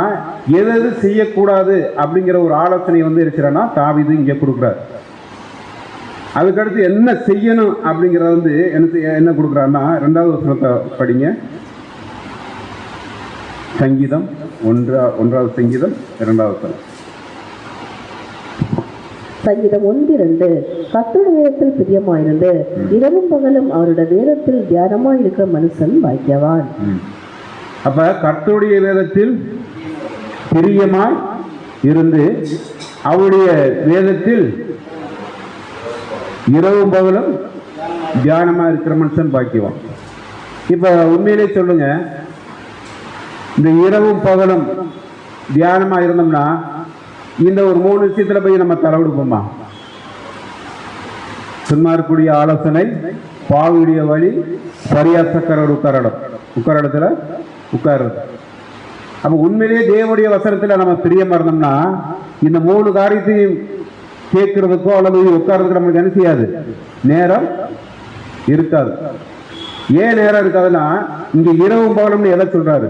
எது எது செய்யக்கூடாது அப்படிங்கிற ஒரு ஆலோசனை வந்து என்ன தாவீது இங்கே கொடுக்குறாரு. அதுக்கடுத்து என்ன செய்யணும் அப்படிங்கிறத வந்து என்ன கொடுக்குறாருன்னா 2வது வசனத்தை படிங்க. சங்கீதம் 1வது சங்கீதம் 2வது வசனம். சங்கீதம் 1:2. கர்த்தருடைய வேதத்தில் பிரியமாயிருந்து இரவும் பகலும் அவருடைய வேதத்தில் தியானமாய் இருக்கிற மனுஷன் பாக்கியவான். அப்ப கர்த்தருடைய வேதத்தில் பிரியமாய் இருந்து அவருடைய வேதத்தில் இரவும் பகலும் தியானமா இருக்கிற மனுஷன் பாக்கியவான். இப்ப உண்மையிலே சொல்லுங்க, இந்த இரவும் பகலும் தியானமா இருந்தோம்னா இந்த ஒரு 3 விஷயத்துல போய் நம்ம தலைவிடுப்போமா? சுன்மார்க்குடைய ஆலோசனை, பாவியுடைய வழி, பரியாசக்காரர் உட்காரத்துல உட்கார்றது. அப்ப உண்மையிலேயே தேவனுடைய வசனத்துல நம்ம பிரியமா இருந்தோம்னா இந்த 3 காரியத்தையும் கேட்கறதுக்கோ அல்லது உட்கார்றதுக்கு நம்மளுக்கு என்ன செய்யாது, நேரம் இருக்காது. ஏன் நேரம் இருக்காதுன்னா இங்க இரவும் பகலும்னு எதை சொல்றாரு?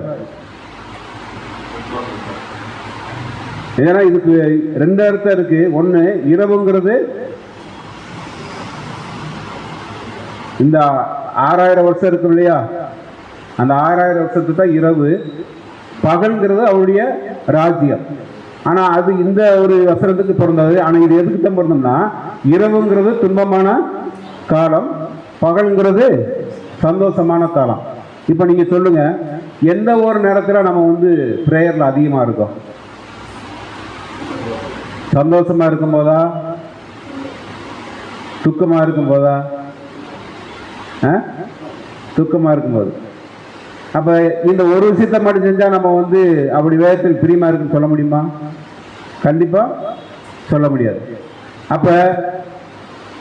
ஏன்னா இதுக்கு 2 அர்த்தம் இருக்கு. ஒண்ணு, இரவுங்கிறது இந்த 6000 வருஷம் இருக்கும் இல்லையா, அந்த 6000 வருஷத்துக்கு தான் இரவு. பகல்ங்கிறது அவருடைய ராஜ்யம். ஆனா அது இந்த ஒரு வசனத்துக்கு பொருந்தாது. ஆனா இது எதுக்கு தான் பொருந்தோம்னா இரவுங்கிறது துன்பமான காலம், பகல்ங்கிறது சந்தோஷமான காலம். இப்ப நீங்க சொல்லுங்க, எந்த ஒரு நேரத்துல நம்ம வந்து பிரேயர்ல அதிகமா இருக்கோம்? சந்தோஷமா இருக்கும் போதா, துக்கமா இருக்கும் போதா? துக்கமா இருக்கும்போது. அப்ப இந்த ஒரு விஷயத்தை மட்டும் செஞ்சா நம்ம வந்து அப்படி வேதத்தில் பிரியமா இருக்குன்னு சொல்ல முடியுமா? கண்டிப்பா சொல்ல முடியாது. அப்ப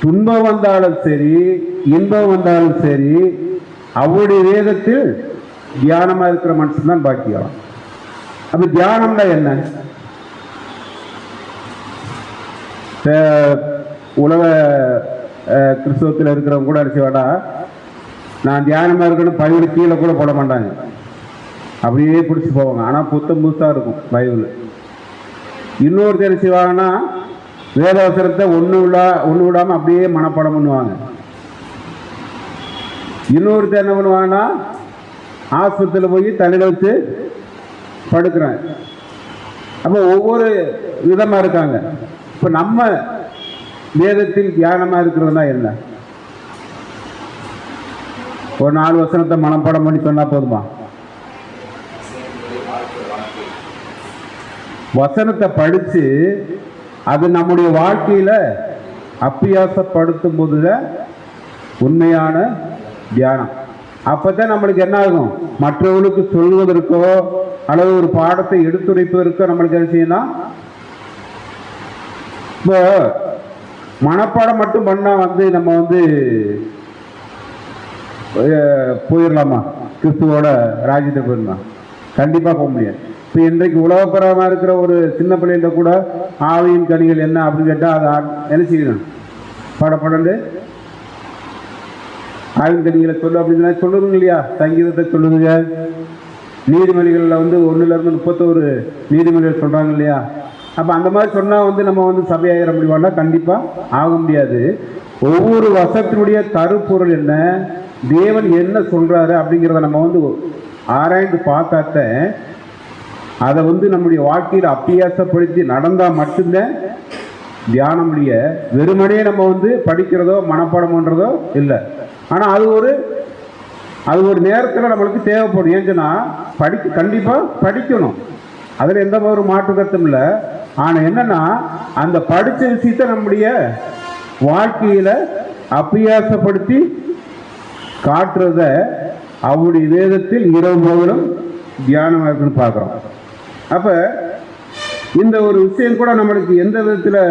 துன்பம் வந்தாலும் சரி, இன்பம் வந்தாலும் சரி, அவருடைய வேதத்தில் தியானமா இருக்கிற மனுஷன் தான் பாக்கியம். அப்ப தியானம்னா என்ன? உலக கிறிஸ்தவத்தில் இருக்கிறவங்க கூட அடிச்சு வேடா, நான் தியானமா இருக்கணும் பைபிள் கீழே கூட போட மாட்டாங்க, அப்படியே பிடிச்சி போவாங்க. ஆனால் புத்தம் புதுசாக இருக்கும் பைபிள். இன்னொரு தெரிச்சுவாங்கன்னா வேதவசனத்தை ஒன்று விடாமல் அப்படியே மனப்பாடம் பண்ணுவாங்க. இன்னொருத்தர் என்ன பண்ணுவாங்கன்னா ஆஸ்பத்திரியில் போய் தலையில் வச்சு படுக்கிறேன். அப்போ ஒவ்வொரு விதமாக இருக்காங்க. இப்போ நம்ம வேதத்தில் தியானமாக இருக்கிறதுனா என்ன? ஒரு 4 வசனத்தை மனப்பாடம் பண்ணி சொன்னால் போதுமா? வசனத்தை படித்து அது நம்முடைய வாழ்க்கையில் அப்பியாசப்படுத்தும் போதுதான் உண்மையான தியானம். அப்பதான் நம்மளுக்கு என்ன ஆகும்? மற்றவர்களுக்கு சொல்வதற்கோ அல்லது ஒரு பாடத்தை எடுத்துரைப்பதற்கோ நம்மளுக்கு என்ன செய்யணும்? இப்போ மனப்பாடம் மட்டும் பண்ணா வந்து நம்ம வந்து போயிடலாமா? கிறிஸ்துவோட ராஜ்யத்தை போயிடலாம்? கண்டிப்பா போக முடியாது. இப்போ இன்றைக்கு உலகப்பரமாக இருக்கிற ஒரு சின்ன பிள்ளைகிட்ட கூட ஆவியின் கனிகள் என்ன அப்படின்னு கேட்டால் அதை என்ன செய்யணும்? படப்படண்டு ஆவியின் கனிகளை சொல்லு அப்படின்னு சொல்லுதுங்க இல்லையா? சங்கீதத்தை சொல்லுதுங்க. நீதிமொழிகளில் வந்து 1லிருந்து 31 நீதிமொழிகள் சொல்கிறாங்க இல்லையா? அப்போ அந்த மாதிரி சொன்னால் வந்து நம்ம வந்து சபையாகிற முடியுமானா? கண்டிப்பாக ஆக முடியாது. ஒவ்வொரு வசத்தினுடைய கருப்பொருள் என்ன, தேவன் என்ன சொல்கிறாரு அப்படிங்கிறத நம்ம வந்து ஆராய்ந்து பார்க்காத அதை வந்து நம்முடைய வாழ்க்கையில் அப்பியாசப்படுத்தி நடந்தால் மட்டும்தான் தியானம் முடிய. வெறுமனே நம்ம வந்து படிக்கிறதோ மனப்பாடம் பண்ணுறதோ இல்லை. ஆனால் அது ஒரு நேரத்தில் நம்மளுக்கு தேவைப்படும். ஏன்னு சொன்னால் கண்டிப்பாக படிக்கணும், அதில் எந்த ஒரு மாற்று கருத்தும் இல்லை. ஆனால் என்னன்னா அந்த படித்த விஷயத்தை நம்முடைய வாழ்க்கையில் அப்பியாசப்படுத்தி காட்டுறத அவருடைய வேதத்தில் இரவு பகலும் தியானமாக இருக்குன்னு பார்க்குறோம். அப்போ இந்த ஒரு விஷயம் கூட நம்மளுக்கு எந்த விதத்தில்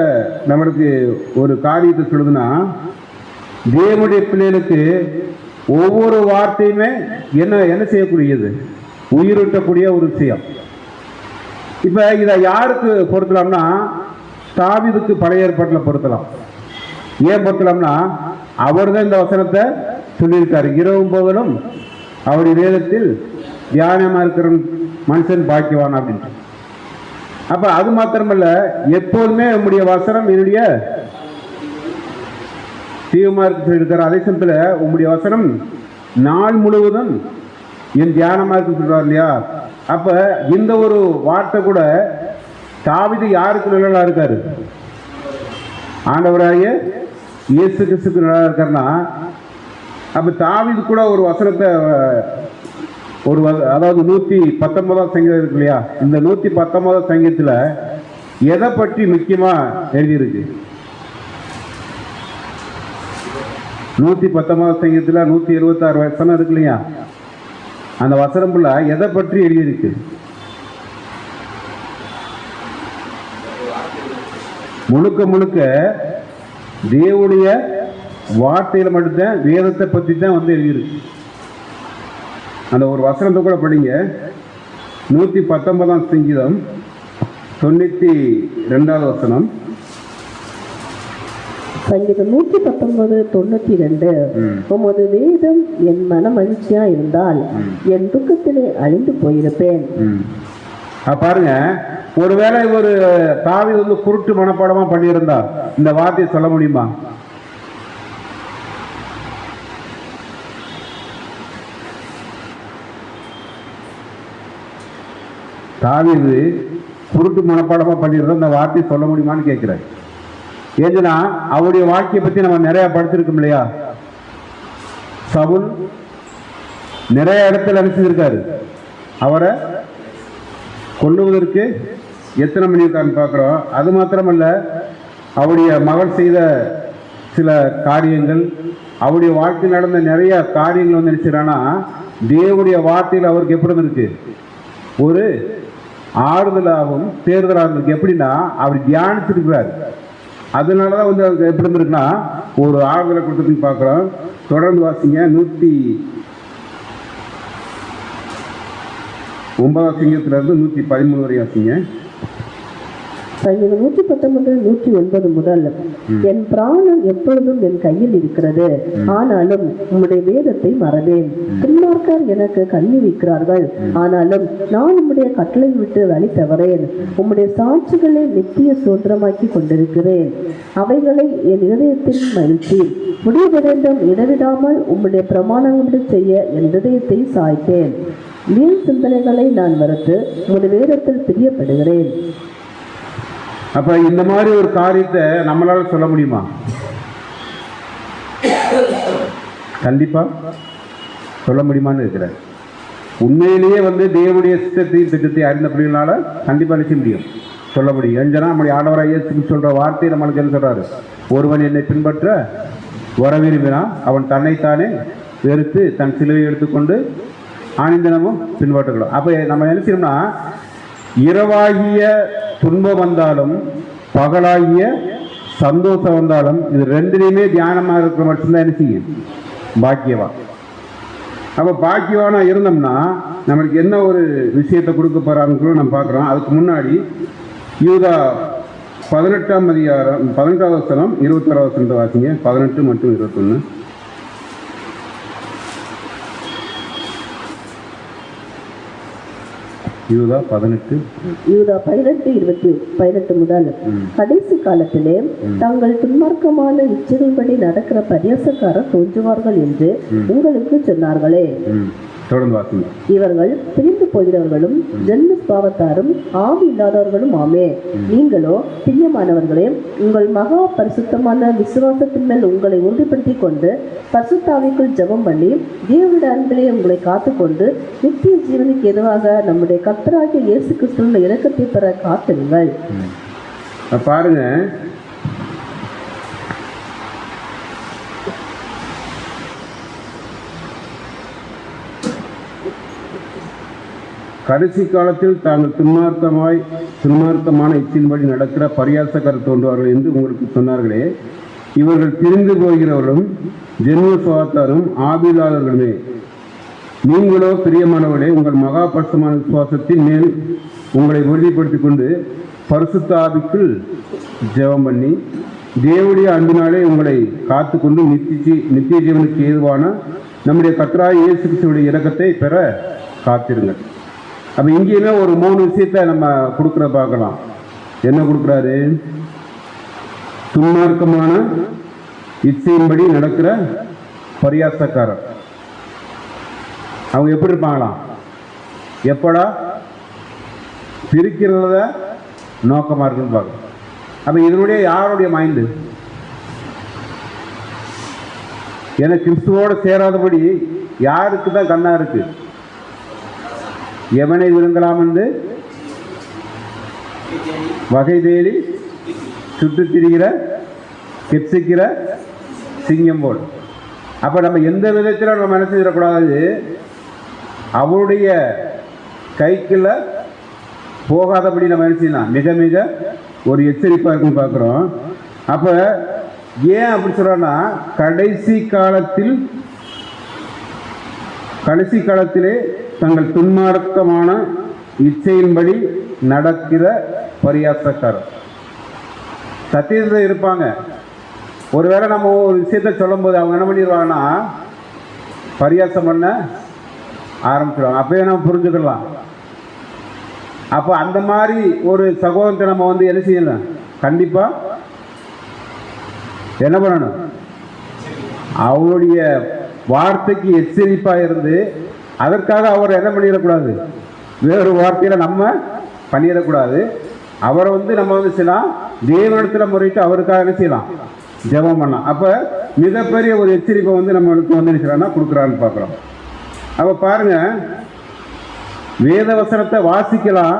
நம்மளுக்கு ஒரு காரியத்தை சொல்லுதுன்னா, தேவனுடைய பிள்ளைகளுக்கு ஒவ்வொரு வார்த்தையுமே என்ன செய்யக்கூடியது? உயிரூட்டக்கூடிய ஒரு விஷயம். இப்போ இதை யாருக்கு பொருத்தலாம்னா, தாவீதுக்கு பழைய ஏற்பாட்டில் பொருத்தலாம். ஏன் பொருத்தலாம்னா, அவர் தான் இந்த வசனத்தை சொல்லியிருக்காரு, இரவும் பகலும் அவருடைய வேதத்தில் தியானமாக இருக்கிற மனுஷன் பாக்கியவான் அப்படின்ட்டு. அப்போ அது மாத்திரமல்ல, எப்போதுமே நம்முடைய வசனம் என்னுடைய தீவிரமாக இருக்கு சொல்லியிருக்காரு. அதே சமயத்தில் உங்களுடைய வசனம் நாள் முழுவதும் என் தியானமாக இருக்கு சொல்றாரு இல்லையா? அப்போ இந்த ஒரு வார்த்தை கூட தாவீது யாருக்கு நிழலா இருக்காரு? ஆண்டவராகிய இயேசு கிறிஸ்துக்கு நிழலா இருக்காருன்னா, அப்போ தாவீது கூட ஒரு வசனத்தை அதாவது 119ஆம் சங்கீதம் இருக்கு இல்லையா? இந்த 119ஆம் சங்கீதத்தில் எதை பற்றி முக்கியமாக எழுதியிருக்கு? 119ஆம் சங்கீதத்தில் 176 வசனம் இருக்கு இல்லையா? அந்த வசனம் புள்ள எதை பற்றி எழுதியிருக்கு? முழுக்க தேவனுடைய வார்த்தையில் மட்டும்தான், வேதத்தை பற்றி தான் வந்து எழுதியிருக்கு. அந்த ஒரு வசனத்தை கூட படிங்க. 119ஆம் சங்கீதம் 92வது வசனம். சங்கீதம் 119:92. உமது வேதம் என் மன மகிழ்ச்சியா இருந்தால் என் துக்கத்திலே அழிந்து போயிருப்பேன். பாருங்க, ஒருவேளை ஒரு தாவீது வந்து குருட்டு மனப்பாடமா பண்ணியிருந்தா இந்த வார்த்தையை சொல்ல முடியுமா? தாவீது குருட்டு மனப்பாடமா பண்ணியிருந்தா இந்த வார்த்தையை சொல்ல முடியுமான்னு கேட்கிறார். ஏன்னா அவருடைய வாழ்க்கையை பத்தி நம்ம நிறைய படிச்சிருக்கோம் இல்லையா? சவுல் நிறைய இடத்துல அனுப்பிச்சிருக்காரு. அவரை கொல்லுவதற்கு எத்தனை மணி இருக்கான்னு பார்க்குறோம். அது மாத்திரமல்ல, அவருடைய மகள் செய்த சில காரியங்கள், அவருடைய வாழ்க்கையில் நடந்த நிறைய காரியங்கள் வந்து நினைச்சிடானா தேவனுடைய வார்த்தையில் அவருக்கு எப்படி இருக்கு? ஒரு ஆறுதலாகவும் தேர்தலாகவும் இருக்கு. எப்படின்னா அவர் தியானிச்சிருக்கிறார். அதனாலதான் வந்து அவருக்கு எப்படி இருந்திருக்குன்னா ஒரு ஆறுதலை கொடுத்துட்டு பார்க்குறோம். தொடர்ந்து வாசிங்க. 109 சிங்கத்திலிருந்து 113 வரை வாசிங்க. 119 109 முதல். என் பிராணம் எப்பொழுதும் என் கையில் இருக்கிறது, ஆனாலும் உம்முடைய வேதத்தை மறவேன். துன்மார்க்கர் எனக்கு கண்ணி வைக்கிறார்கள், ஆனாலும் நான் உம்முடைய கட்டளை விட்டு வழி தவறேன். உம்முடைய சாட்சிகளை நித்திய சுதந்திரமாக்கி கொண்டிருக்கிறேன். அவைகளை என் இதயத்தில் மகிழ்ச்சி முடிவு வேண்டும் இடவிடாமல் உம்முடைய பிரமாணங்களை செய்ய என் இதயத்தை சாய்த்தேன். வீண் சிந்தனைகளை நான் மறுத்து உம்முடைய வேதத்தில் பிரியப்படுகிறேன். அப்ப இந்த மாதிரி ஒரு காரியத்தை நம்மளால சொல்ல முடியுமா? கண்டிப்பா சொல்ல முடியுமான்னு இருக்கிறேன். உண்மையிலேயே வந்து தேவனுடைய சித்தத்தையும் திட்டத்தை அறிந்த பிள்ளைகளால கண்டிப்பா நிச்சய முடியும், சொல்ல முடியும். ஏன்னா நம்முடைய ஆண்டவராக இயேசு சொல்ற வார்த்தை நம்மளுக்கு என்ன சொல்றாரு? ஒருவன் என்னை பின்பற்ற வர விரும்பினான் அவன் தன்னைத்தானே வெறுத்து தன் சிலுவை எடுத்துக்கொண்டு ஆனந்தனமும் பின்பற்றக்கூடும். அப்ப நம்ம நினைச்சோம்னா இரவாகிய துன்பம் வந்தாலும் பகலாகிய சந்தோஷம் வந்தாலும் இது ரெண்டுலையுமே தியானமாக இருக்கிற மட்டும்தான் என்ன செய்யும்? பாக்கியவா. அப்போ பாக்கியவானா இருந்தோம்னா நம்மளுக்கு என்ன ஒரு விஷயத்தை கொடுக்க போறாங்கன்னு நம்ம பார்க்குறோம். அதுக்கு முன்னாடி யூதா 18ஆம் அதிகாரம் 18வது வசனம் 26வது வசனத்தை வாசிங்க. 18 மற்றும் 21. யூதா 18 18 முதல். கடைசி காலத்திலே தங்கள் துன்மார்க்கமான இச்சைகளின்படி நடக்கிற பரியாசக்காரர் தோன்றுவார்கள் என்று உங்களுக்கு சொன்னார்களே. தொடர்ந்து வாசிங்க. இவர்கள் பிரிந்து போகிறவர்களும் ஜென்ம பாவத்தாரும் ஆவி இல்லாதவர்களும் ஆமே. நீங்களோ பிரியமானவர்களே, உங்கள் மகா பரிசுத்தமான விசுவாசத்தின் மேல் உங்களை உறுதிப்படுத்திக் கொண்டு பரிசுத்தாவிக்குள் ஜெபம் பண்ணி தேவனுடைய அன்பிலே உங்களை காத்துக்கொண்டு நித்திய ஜீவனுக்கு எதுவாக நம்முடைய கர்த்தராகிய இயேசு கிறிஸ்துவின் இரக்கத்தை பெற காத்துங்கள். பாருங்க, கடைசி காலத்தில் தாங்கள் துன்மார்க்கமான இச்சையின்படி நடக்கிற பரியாசக்காரர் தோன்றுவார்கள் என்று உங்களுக்கு சொன்னார்களே. இவர்கள் பிரிந்து போகிறவர்களும் ஜென்ம சுவாத்தாரும் ஆவியில்லாதவர்களுமே. நீங்களோ பிரியமானவர்களே, உங்கள் மகா பரிசுத்தமான விசுவாசத்தின் மேல் உங்களை உறுதிப்படுத்திக் கொண்டு பரிசுத்த ஆவிக்குள் ஜெபம் பண்ணி தேவனுடைய அன்பினாலே உங்களை காத்து கொண்டு நித்திய ஜீவனுக்கு ஏதுவான நம்முடைய கர்த்தராகிய இயேசு கிறிஸ்துவின் இரக்கத்தை பெற காத்திருங்கள். அப்போ இங்கேயுமே ஒரு 3 விஷயத்தை நம்ம கொடுக்குற பார்க்கலாம். என்ன கொடுக்குறாரு? துன்மார்க்கமான இச்சையின்படி நடக்கிற பரியாசக்காரர் அவங்க எப்படி இருப்பாங்களாம்? எப்படா பிரிக்கிறத நோக்கமாக இருக்குன்னு பார்க்கணும். அப்போ இதனுடைய யாருடைய மைண்டு? ஏன்னா கிறிஸ்துவோடு சேராதபடி யாருக்கு தான் கண்ணா இருக்கு? எவனை விருங்கலாம் என்று வகை தேடி சுட்டு திரிகிற கெப்சிக்கிற சிங்கம் போல். அப்போ நம்ம எந்த விதத்தில் நம்ம நினைச்சிடக்கூடாது, அவருடைய கைக்குள்ள போகாதபடி நம்ம நினைச்சிடலாம். மிக மிக ஒரு எச்சரிப்பாக இருக்குன்னு பார்க்குறோம். அப்போ ஏன் அப்படி சொல்கிறோன்னா, கடைசி காலத்திலே தங்கள் துன்மார்க்கமான இச்சையின்படி நடக்கிற பரியாசக்காரர் சத்தியத்தில் இருப்பாங்க. ஒருவேளை நம்ம ஒரு விஷயத்தை சொல்லும் போது அவங்க என்ன பண்ணிடுவாங்கன்னா பரியாசம் பண்ண ஆரம்பிச்சிடுவாங்க. அப்பயே நம்ம புரிஞ்சுக்கலாம். அப்போ அந்த மாதிரி ஒரு சகோதரத்தை நம்ம வந்து என்ன செய்யணும்? கண்டிப்பாக என்ன பண்ணணும்? அவருடைய வார்த்தைக்கு எச்சரிப்பாக இருந்து அதற்காக அவர் என்ன பண்ணிடக்கூடாது? வேறு வார்த்தையில் நம்ம பண்ணிடக்கூடாது. அவரை வந்து நம்ம வந்து செய்யலாம், தேவனிடத்தில் முறையிட்டு அவருக்காக என்ன செய்யலாம்? ஜெபம் பண்ணலாம். அப்போ மிகப்பெரிய ஒரு எச்சரிப்பை வந்து நம்மளுக்கு வந்து நினைக்கிறான்னா கொடுக்குறான்னு பார்க்குறோம். அப்போ பாருங்க, வேத வசனத்தை வாசிக்கலாம்,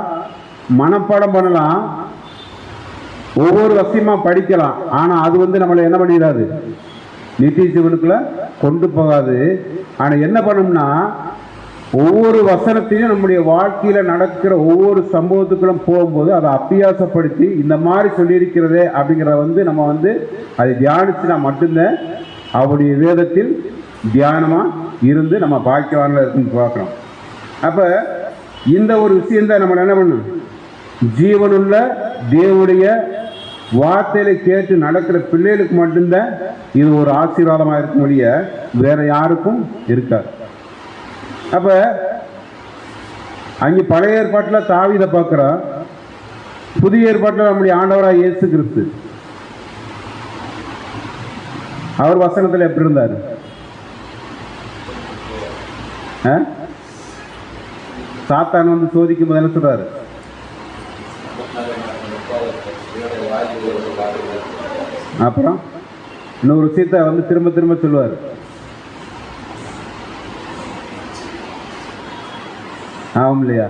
மனப்பாடம் பண்ணலாம், ஒவ்வொரு வசனமாக படிக்கலாம். ஆனால் அது வந்து நம்மளை என்ன பண்ணிடாது? நித்திய ஜீவனுக்குள்ள கொண்டு போகாது. ஆனால் என்ன பண்ணோம்னா ஒவ்வொரு வசனத்தையும் நம்முடைய வாழ்க்கையில நடக்கிற ஒவ்வொரு சம்பவத்துக்களும் போகும்போது அதை அபியாசப்படுத்தி இந்த மாதிரி சொல்லியிருக்கிறதே அப்படிங்கிறத நம்ம அதை தியானிச்சுனா மட்டும்தான் அவருடைய வேதத்தில் தியானமா இருந்து நம்ம பாக்கியவான்ல இருக்குன்னு பார்க்கிறோம். அப்ப இந்த ஒரு விஷயந்தான் நம்ம என்ன பண்ணணும், ஜீவனுள்ள தேவனுடைய வார்த்தையில கேட்டு நடக்கிற பிள்ளைகளுக்கு மட்டும்தான் இது ஒரு ஆசீர்வாதமாக இருக்க முடிய வேற யாருக்கும் இருக்காது. அப்ப அங்கே பழைய ஏற்பாட்டில் தாவீதை பார்க்கிறோம், புதிய ஏற்பாட்டில் நம்முடைய ஆண்டவராக இயேசு கிறிஸ்து அவர் வசனத்தில் எப்படி இருந்தார்? சாத்தான் சோதிக்கும் போது என்ன சொல்றாரு? அப்புறம் இன்னொரு விஷயத்த திரும்ப திரும்ப சொல்லுவார். ஆமாம் இல்லையா?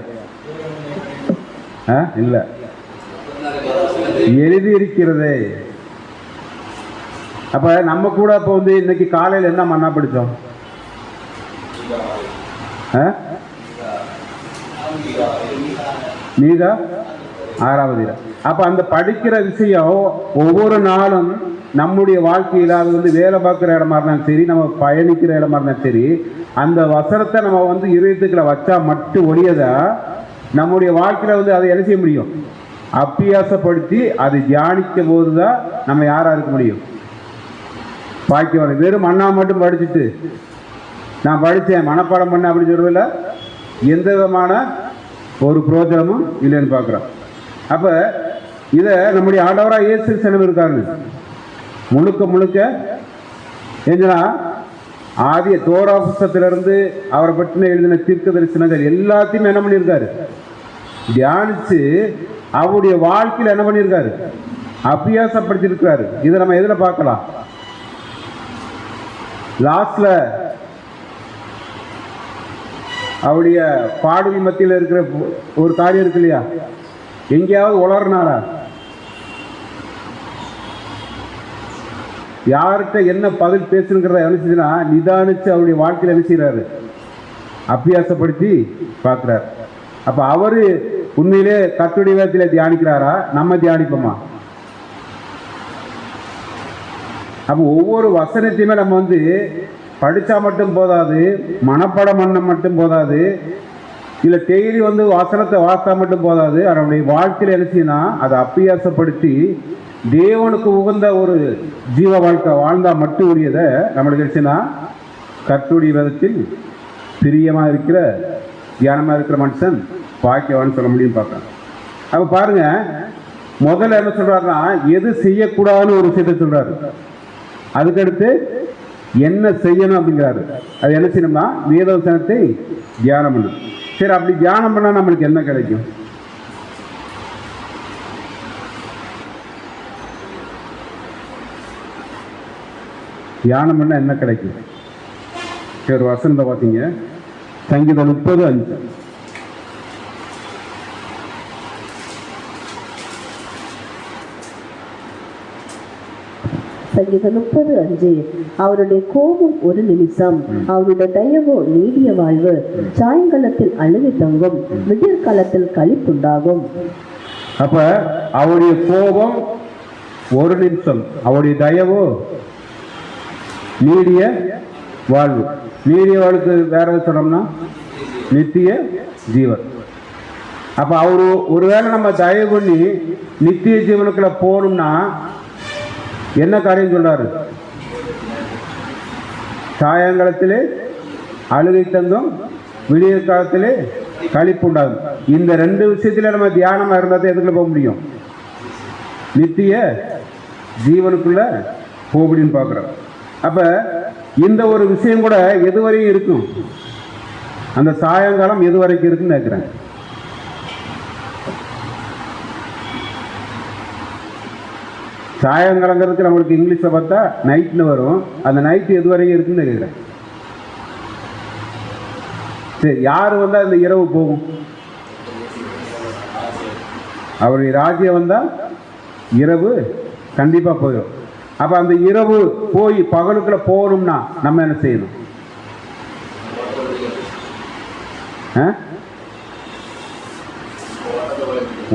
இல்ல, எழுதி இருக்கிறதே. அப்ப நம்ம கூட இப்ப இன்னைக்கு காலையில் என்ன மன்னா படிச்சோம்? நீதா 6வது. அப்ப அந்த படிக்கிற விஷயம் ஒவ்வொரு நாளும் நம்முடைய வாழ்க்கையில் அது வேலை பார்க்குற இடமா இருந்தாலும் சரி, நம்ம பயணிக்கிற இடமா இருந்தாலும் சரி, அந்த வசனத்தை நம்ம இதயத்துக்குள்ள வச்சா மட்டும் ஒழியதான் நம்முடைய வாழ்க்கையில அதை என்ன செய்ய முடியும்? அபியாசப்படுத்தி அதை தியானிக்கும் போதுதான் நம்ம யாரா இருக்க முடியும்? பாக்கியவான். வெறும் மண்ணா மட்டும் படிச்சுட்டு நான் படித்தேன் மனப்பாடம் பண்ண அப்படின்னு சொல்றதில்ல, எந்த விதமான ஒரு பிரோஜனமும் இல்லைன்னு பார்க்குறோம். அப்போ இதை நம்முடைய ஆண்டவராக இயேசு செலவு இருக்காங்க முழுக்க முழுக்க என்னன்னா ஆதிய தோரா புஸ்தகத்திலிருந்து அவரை பற்றின எழுதின தீர்க்க தரிசனங்கள் எல்லாத்தையும் என்ன பண்ணியிருக்காரு? தியானித்து அவருடைய வாழ்க்கையில் என்ன பண்ணியிருக்காரு? அபியாசப்படுத்தியிருக்கிறாரு. இதை நம்ம எதில் பார்க்கலாம்? லாஸ்ட்ல அவருடைய பாடல் மத்தியில் இருக்கிற ஒரு காரியம் இருக்கு இல்லையா? எங்கேயாவது உளர்னாரா? யார்கிட்ட என்ன பதில் பேசுங்கிறத நினைச்சதுன்னா நிதானிச்சு அவருடைய வாழ்க்கையில் என்ன செய்யறாரு? அபியாசப்படுத்தி பார்க்கிறார். அப்ப அவரு உண்மையிலே கர்த்தருடைய வேதத்திலே தியானிக்கிறாரா? நம்ம தியானிப்போமா? அப்போ ஒவ்வொரு வசனத்தையுமே நம்ம படித்தா மட்டும் போதாது, மனப்பாடம் பண்ண மட்டும் போதாது, இல்லை டெய்லி வசனத்தை வாசித்தா மட்டும் போதாது. அவருடைய வாழ்க்கையில் என்ன செய்யணும்? அதை அபியாசப்படுத்தி தேவனுக்கு உகந்த ஒரு ஜீவ வாழ்க்கை வாழ்ந்தால் மட்டும் உரியதை நம்மளுக்கு என்ன கர்த்தருடைய வேதத்தில் பிரியமாக இருக்கிற தியானமாக இருக்கிற மனுஷன் பாக்கியவான்னு சொல்ல முடியும் பார்க்கலாம். அப்போ பாருங்க, முதல்ல என்ன சொல்றாருன்னா எது செய்யக்கூடாதுன்னு ஒரு விஷயத்தை சொல்றாரு. அதுக்கடுத்து என்ன செய்யணும் அப்படிங்கிறாரு. அது என்ன செய்யணும்னா வேதவசனத்தை தியானம் பண்ணணும். சரி, அப்படி தியானம் பண்ணா நம்மளுக்கு என்ன கிடைக்கும்? தியானம் பண்ணா என்ன கிடைக்கும்? சரி, வசனத்தை பார்த்தீங்க, சங்கீதம் 30:5. சங்கீதம் 30:5. அவருடைய கோபம் ஒரு நிமிஷம், அவருடைய தயவோ நீடிய வாழ்வு. சாயங்காலத்தில் அழுகை தங்கும், விடியற் காலத்தில் களிப்புண்டாகும். அப்ப அவருடைய கோபம் ஒரு நிமிஷம், அவருடைய தயவோ நீடிய வாழ்வு. நீடிய வாழ்வுக்கு வேற சொன்னோம்னா நித்திய ஜீவன். அப்ப அவரு ஒருவேளை நம்ம தயவு பண்ணி நித்திய ஜீவனுக்குள்ள போகணும்னா என்ன காரியம் சொல்றாரு? சாயங்காலத்திலே அழுகை தங்கும், விடிய காலத்திலே களிப்பு உண்டாகும். இந்த ரெண்டு விஷயத்துல நம்ம தியானமா இருந்தால் எதுக்குள்ள போக முடியும்? நித்திய ஜீவனுக்குள்ள போகணும்னு பார்க்குறோம். அப்ப இந்த ஒரு விஷயம் கூட எதுவரையும் இருக்கும்? அந்த சாயங்காலம் எது வரைக்கும் இருக்குன்னு கேட்குறேன். சாயங்காலங்கிறதுக்கு நம்மளுக்கு இங்கிலீஷில் பார்த்தா நைட்னு வரும். அந்த நைட்டு எது வரைக்கும் இருக்குன்னு கேட்குறேன். சரி, யார் வந்தால் அந்த இரவு போகும்? அவருடைய ராஜ்யம் வந்தால் இரவு கண்டிப்பாக போயிடும். அப்போ அந்த இரவு போய் பகலுக்குள்ள போகணும்னா நம்ம என்ன செய்யணும்?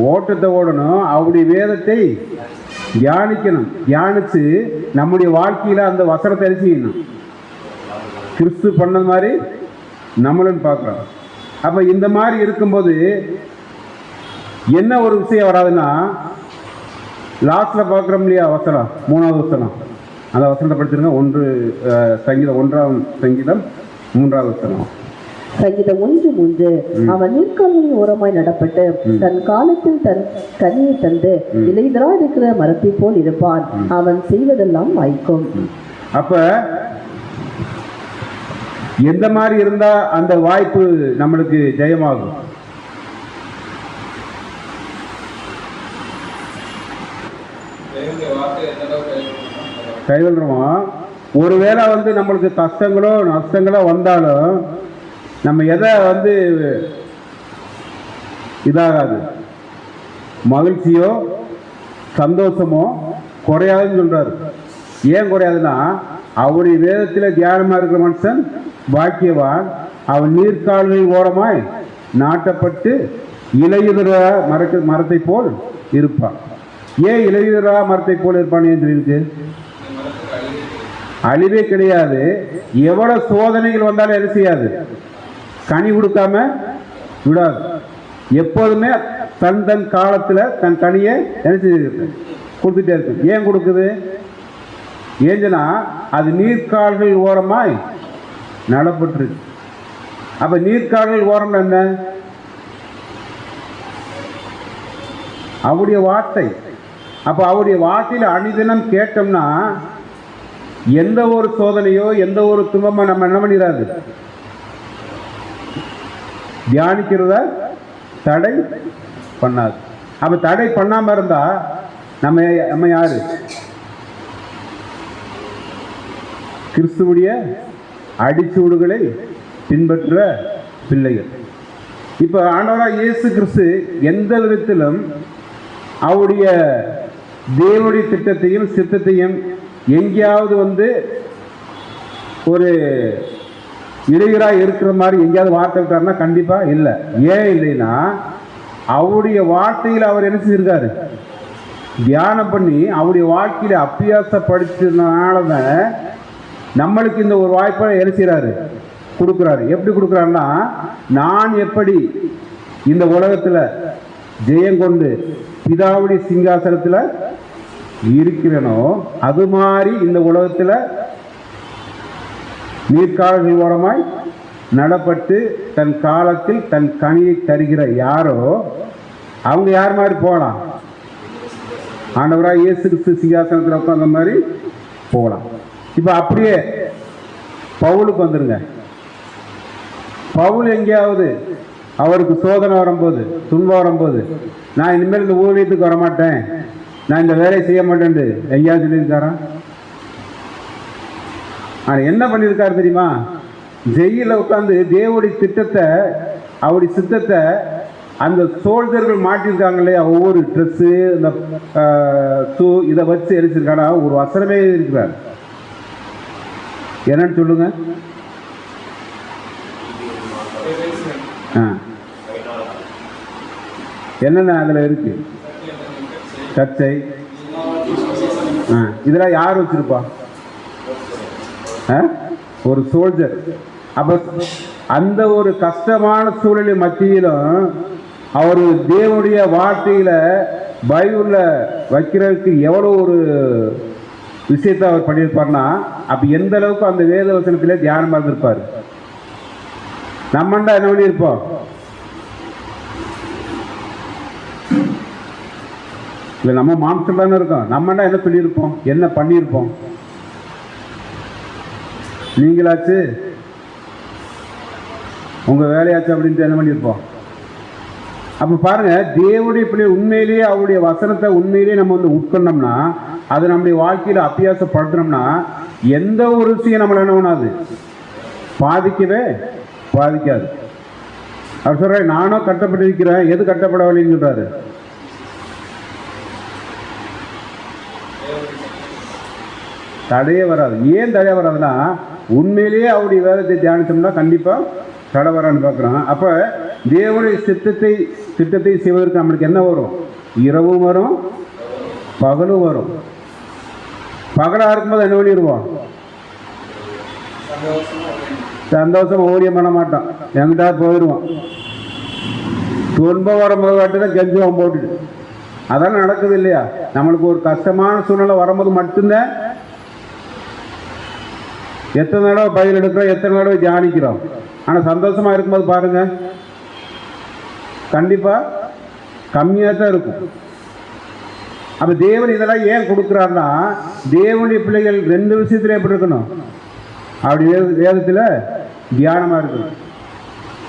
ஓட்டத்தை ஓடணும். அவருடைய வேதத்தை தியானிக்கணும். தியானிச்சு நம்முடைய வாழ்க்கையில் அந்த வசனத்தை செய்யணும். கிறிஸ்து பண்ணது மாதிரி நம்மளும் பார்க்குறோம். அப்போ இந்த மாதிரி இருக்கும்போது என்ன ஒரு விஷயம் வராதுன்னா, லாஸ்ட்டில் பார்க்குறோம் இல்லையா வசனம், 3வது வசனம், அந்த வசனத்தை படிச்சிருங்க. சங்கீதம் 1ஆம் சங்கீதம் 3வது வசனம். சங்கீதம் 1:3. அவன் நீர்க்கால்களின் ஓரமாய் நடப்பட்டு தன் காலத்தில் தன் கனியை தந்து இலைதரா இருக்கிற மரத்தை போல் இருப்பான். அவன் செய்வதெல்லாம் வாய்க்கும். அப்ப எந்த மாதிரி இருந்தா அந்த வாய்ப்பு நம்மளுக்கு ஜெயமாகும்? கைவிடுறோமா? ஒருவேளை நம்மளுக்கு கஷ்டங்களோ நஷ்டங்களோ வந்தாலும் நம்ம எதை இதாகாது, மகிழ்ச்சியோ சந்தோஷமோ குறையாதுன்னு சொல்றாரு. ஏன் குறையாதுன்னா, அவருடைய வேதத்தில் தியானமா இருக்கிற மனுஷன் பாக்கியவான். அவன் நீர்க்கால்களின் ஓரமாய் நாட்டப்பட்டு இலையுதிர மரத்தை போல் இருப்பான். ஏன் இலையுதிரா மரத்தை போல் இருப்பான்னு சொல்லியிருக்கு? அழிவே கிடையாது. எவ்வளவு சோதனைகள் வந்தாலும் என்ன செய்யாது, கனி கொடுக்காம விடாது. எப்போதுமே தன் தன் காலத்தில் தன் கனியை என்ன செய்து கொடுத்துட்டே இருக்கு. ஏன் கொடுக்குது? ஏஞ்சனா அது நீர்க்கால்கள் ஓரமாய் நடப்பட்டிருக்கு. அப்ப நீர்க்கால்கள் ஓரம் என்ன? அவருடைய வார்த்தை. அப்ப அவருடைய வார்த்தையில் அணிதினம் கேட்டோம்னா எந்த ஒரு சோதனையோ எந்த ஒரு துன்பமோ நம்ம என்ன பண்ணிடாது, தியானிக்கிறத தடை பண்ணாது. அப்ப தடை பண்ணாம இருந்தா நம்ம யாரு? கிறிஸ்துவுடைய அடிச்சூடுகளை பின்பற்ற பிள்ளைகள். இப்ப ஆண்டவராக இயேசு கிறிஸ்து எந்த விதத்திலும் அவருடைய தேவனுடைய திட்டத்தையும் சித்தத்தையும் எங்கேயாவது ஒரு இடையூறாக இருக்கிற மாதிரி எங்கேயாவது வார்த்தை இருக்காருன்னா கண்டிப்பா இல்லை. ஏன் இல்லைன்னா, அவருடைய வார்த்தையில் அவர் என்ன செஞ்சிருக்காரு, தியானம் பண்ணி அவருடைய வாழ்க்கையில அபியாசப்படுத்தினாலதான் நம்மளுக்கு இந்த ஒரு வாய்ப்பை என்ன செய்யறாரு, கொடுக்குறாரு. எப்படி கொடுக்குறாருன்னா, நான் எப்படி இந்த உலகத்துல ஜெயம் கொண்டு பிதாவுடைய சிங்காசனத்துல இருக்கிறனோ அது மாதிரி இந்த உலகத்துல நீர்க்கால்கள் ஓரமாய் நடப்பட்டு தன் காலத்தில் தன் கனியை தருகிற யாரோ அவங்க யார் மாதிரி போகலாம்? ஆண்டவராக இயேசு கிறிஸ்து சிங்காசனத்தில் உட்கார்ந்த மாதிரி போகலாம். இப்போ அப்படியே பவுலுக்கு வந்துருங்க. பவுல் எங்கேயாவது அவருக்கு சோதனை வரும்போது, துன்பம் வரும்போது, நான் இனிமேல் இந்த ஊழியத்துக்கு வரமாட்டேன், நான் இந்த வேலையை செய்ய மாட்டேன்னு எங்கேயாவது சொல்லியிருக்காரா? ஆனால் என்ன பண்ணியிருக்காரு தெரியுமா? ஜெயிலில் உட்காந்து தேவனுடைய திட்டத்தை, அவருடைய சித்தத்தை அந்த சோல்ஜர்கள் மாட்டியிருக்காங்க இல்லையா, ஒவ்வொரு ட்ரெஸ்ஸு இந்த ஷூ இதை வச்சு எரிச்சிருக்கானா ஒரு வசனமே இருக்கிறார். என்னன்னு சொல்லுங்க. என்னென்ன அதில் இருக்கு? கச்சை இதெல்லாம் யார் வச்சிருப்பா? ஒரு சோல்ஜர். அப்ப அந்த ஒரு கஷ்டமான சூழலின் மத்தியிலும் அவர் தேவனுடைய வார்த்தையில பைபிள்ல வைக்கிறதுக்கு எவ்வளவு ஒரு விஷயத்தை அவர் பண்ணியிருப்பார்னா, அப்ப எந்த அளவுக்கு அந்த வேத வசனத்திலே தியானமா இருந்திருப்பாரு. நம்மண்டா என்ன பண்ணியிருப்போம்? இல்லை, நம்ம மாம்சம் தானே இருக்கோம். நம்மண்டா என்ன சொல்லியிருப்போம், என்ன பண்ணியிருப்போம்? நீங்களாச்சு உங்க வேலையாச்சு அப்படின்ட்டு என்ன பண்ணியிருப்போம்? அப்ப பாருங்க, தேவனுடைய பிள்ளை உண்மையிலேயே அவருடைய வசனத்தை உண்மையிலேயே நம்ம உட்கொண்டோம்னா, அது நம்முடைய வாழ்க்கையில அபியாசப்படுத்தணும்னா எந்த ஒரு விஷயம் நம்மள என்ன பண்ணாது, பாதிக்கவே பாதிக்காது. அவர் சொல்ற, நானும் கட்டப்பட்டிருக்கிறேன், எது கட்டப்படவில்லைன்னு சொல்றாரு. தடையே வராது. ஏன் தடையே வராதுன்னா, உண்மையிலேயே அவருடைய வேதத்தை தியானிச்சோம்னா கண்டிப்பா தடை வரான்னு பார்க்குறோம். அப்போ தேவனுடைய திட்டத்தை செய்வதற்கு நம்மளுக்கு என்ன வரும்? இரவும் வரும், பகலும் வரும். பகலாக இருக்கும்போது என்ன பண்ணிடுவோம்? சந்தோஷம் ஊழியம் பண்ண மாட்டோம், எங்கிட்ட போயிடுவோம். துன்பம் வரும்போது தான் கெஞ்சுவோம் போட்டுட்டு. அதெல்லாம் நடக்குது இல்லையா? நம்மளுக்கு ஒரு கஷ்டமான சூழ்நிலை வரும்போது மட்டும்தான் எத்தனை தடவை பயிர் எடுக்கிறோம், எத்தனை தடவை தியானிக்கிறோம். ஆனால் சந்தோஷமாக இருக்கும்போது பாருங்க, கண்டிப்பாக கம்மியாக தான் இருக்கும். அப்போ தேவன் இதெல்லாம் ஏன் கொடுக்குறாருன்னா, தேவனுடைய பிள்ளைகள் 2 விஷயத்துல எப்படி இருக்கணும்? அப்படி வேதத்தில் தியானமாக இருக்கணும்.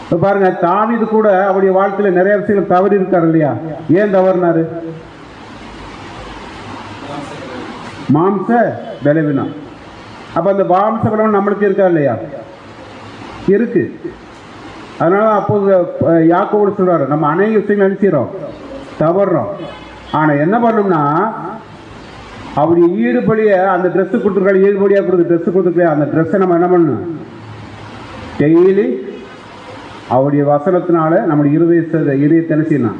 இப்போ பாருங்க, தாவீது கூட அவருடைய வாழ்க்கையில் நிறைய விஷயங்கள் தவறி இருக்காரு இல்லையா? ஏன் தவறுனாரு? மாம்ச பலவீனம். அப்போ அந்த மாம்ச பலவீனம் நம்மளுக்கு இருக்கா இல்லையா? இருக்கு. அதனால அப்போது யாக்கோபு சொல்றாரு, நம்ம அநேக விஷயங்கள் நினைச்சிடறோம், தவறுறோம். ஆனால் என்ன பண்ணோம்னா, அவருடைய ஈடுபடியை அந்த ட்ரெஸ்ஸு கொடுத்துருக்காரு, ஈடுபடியாக கொடுத்து ட்ரெஸ்ஸு கொடுத்துருக்கா, அந்த ட்ரெஸ்ஸை நம்ம என்ன பண்ணணும்? டெய்லி அவருடைய வசனத்தினால நம்முடைய இருதயத்தை என்ன செய்யணும்?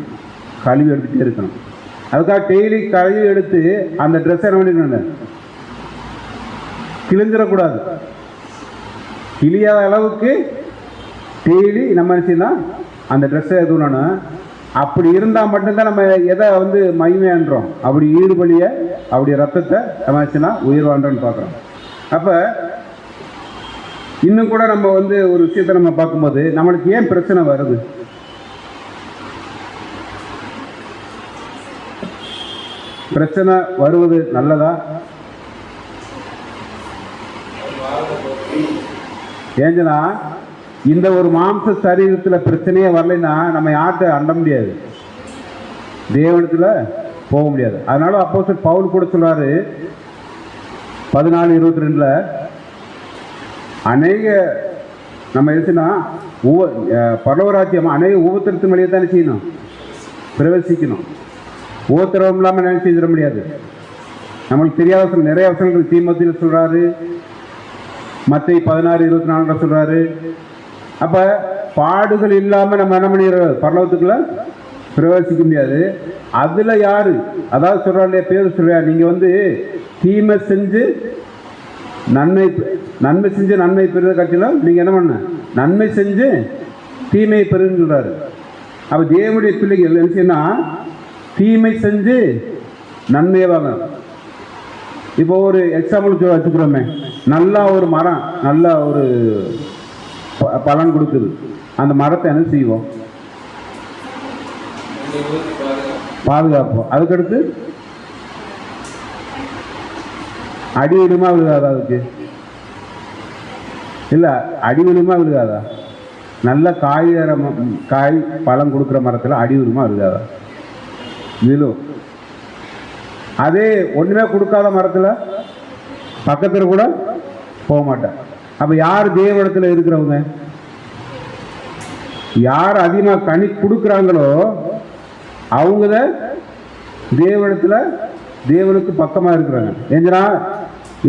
கழுவி எடுத்துகிட்டே இருக்கணும். அதுக்காக டெய்லி கழுவி எடுத்து அந்த ட்ரெஸ்ஸை என்ன பண்ணிக்கணும்? கிழிஞ்சிடக்கூடாது. கிழியாத அளவுக்கு டெய்லி நம்ம என்ன செய்யணும்? அந்த ட்ரெஸ்ஸை எதுனா அப்படி இருந்தால் மட்டும்தான் நம்ம எதை மகிமையான்றோம், அப்படி ஈடுபடிய அப்படி ரத்தத்தை நம்ம ஆச்சுன்னா உயிர் வாழ்றோன்னு பார்க்குறோம். அப்போ இன்னும் கூட நம்ம ஒரு விஷயத்தை நம்ம பார்க்கும்போது நம்மளுக்கு ஏன் பிரச்சனை வருது? பிரச்சனை வருவது நல்லதா? ஏஞ்சனா இந்த ஒரு மாம்ச சரீரத்தில் பிரச்சனையே வரலைன்னா நம்ம யார்கிட்ட அண்ட முடியாது, தேவனத்தில் போக முடியாது. அதனால அப்போஸ்தலர் பவுல் கூட சொல்றாரு 14:22 அநேக நம்ம எதுனா பரலோகராஜ்யம் அநேக உபத்திரத்தின் வழியை தானே செய்யணும், பிரவேசிக்கணும். உபத்திரவம் இல்லாமல் நினைச்சு செஞ்சிட முடியாது. நம்மளுக்கு தெரியாத நிறைய வசனங்கள் தீமோத்தேயுல சொல்றாரு, மத்தேயு 16:24 சொல்றாரு. அப்ப பாடுகள் இல்லாம நம்ம என்ன பண்ணிடுறோம்? பரலோகத்துக்குள்ள பிரவேசிக்க முடியாது. அதுல யாரு, அதாவது சொல்றா இல்லையா, பேர் சொல்றியா, நீங்க தீமை செஞ்சு நன்மை செஞ்சு நன்மை பெறுத கட்சியிலும் நீங்க என்ன பண்ண, நன்மை செஞ்சு தீமையை பெறுன்னு சொல்றாரு. அப்ப தேவனுடைய பிள்ளைகள் என்ன செய்யணும்? தீமை செஞ்சு நன்மையை வாங்கணும். இப்போ ஒரு எக்ஸாம்பிள் வச்சுக்கிறோமே, நல்லா ஒரு மரம் நல்ல ஒரு பலன் கொடுக்குது, அந்த மரத்தை என்ன செய்வோம்? பாதுகாப்போம். அதுக்கடுத்து அடி விழுமா விழுகாதா? அதுக்கு இல்லை, அடி விழுமா விழுகாதா? நல்ல காய் பழம் கொடுக்குற மரத்தில் அடி விழுமா விழுகாதா? விழும். அதே ஒன்றுமே கொடுக்காத மரத்தில் பக்கத்தில் கூட போக மாட்டேன். அப்போ யார் தேவனிடத்தில் இருக்கிறவங்க? யார் அதிகமாக கனி கொடுக்குறாங்களோ அவங்க தேவனிடத்தில் தேவனுக்கு பக்கமாக இருக்கிறாங்க. ஏஞ்சனா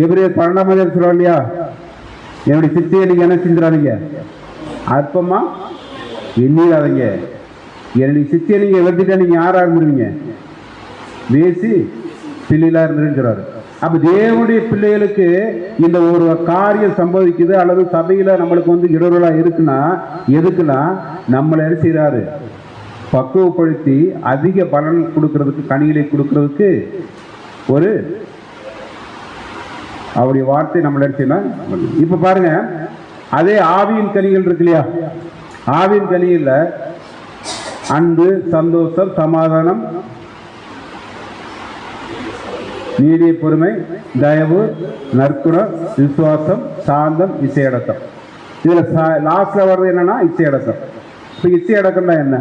எபிரேயர் 12 சொல்லுவோம் இல்லையா, என்னுடைய சித்தையை நீங்கள் என்ன செஞ்சிடாதீங்க, அற்பமாக எண்ணிடாதீங்க. என்னுடைய சித்தையை நீங்கள் வெட்டிட்டா நீங்கள் யாராக இருந்துருவீங்க? வேசி பிள்ளைகளாக இருந்துருன்னு சொல்றாரு. அப்போ தேவனுடைய பிள்ளைகளுக்கு இந்த ஒரு காரியம் சம்பவிக்குது அல்லது சபையில் நம்மளுக்கு இடர்வலாக இருக்குன்னா எதுக்குன்னா நம்மளை என்ன செய்கிறாரு? பக்குவப்படுத்தி அதிக பலன் கொடுக்கறதுக்கு, கனிகளை கொடுக்கறதுக்கு ஒரு அவருடைய வார்த்தை நம்மள எடுத்துன்னா. இப்போ பாருங்க, அதே ஆவியின் கனிகள் இருக்கு இல்லையா, ஆவியின் கனியில் அன்பு, சந்தோஷம், சமாதானம், நீடிய பொறுமை, தயவு, நற்குணம், விசுவாசம், சாந்தம், இச்சையடக்கம். இதில் லாஸ்ட்ல வர்றது என்னன்னா இச்சையடக்கம். இப்போ இச்சையடக்கம்னா என்ன?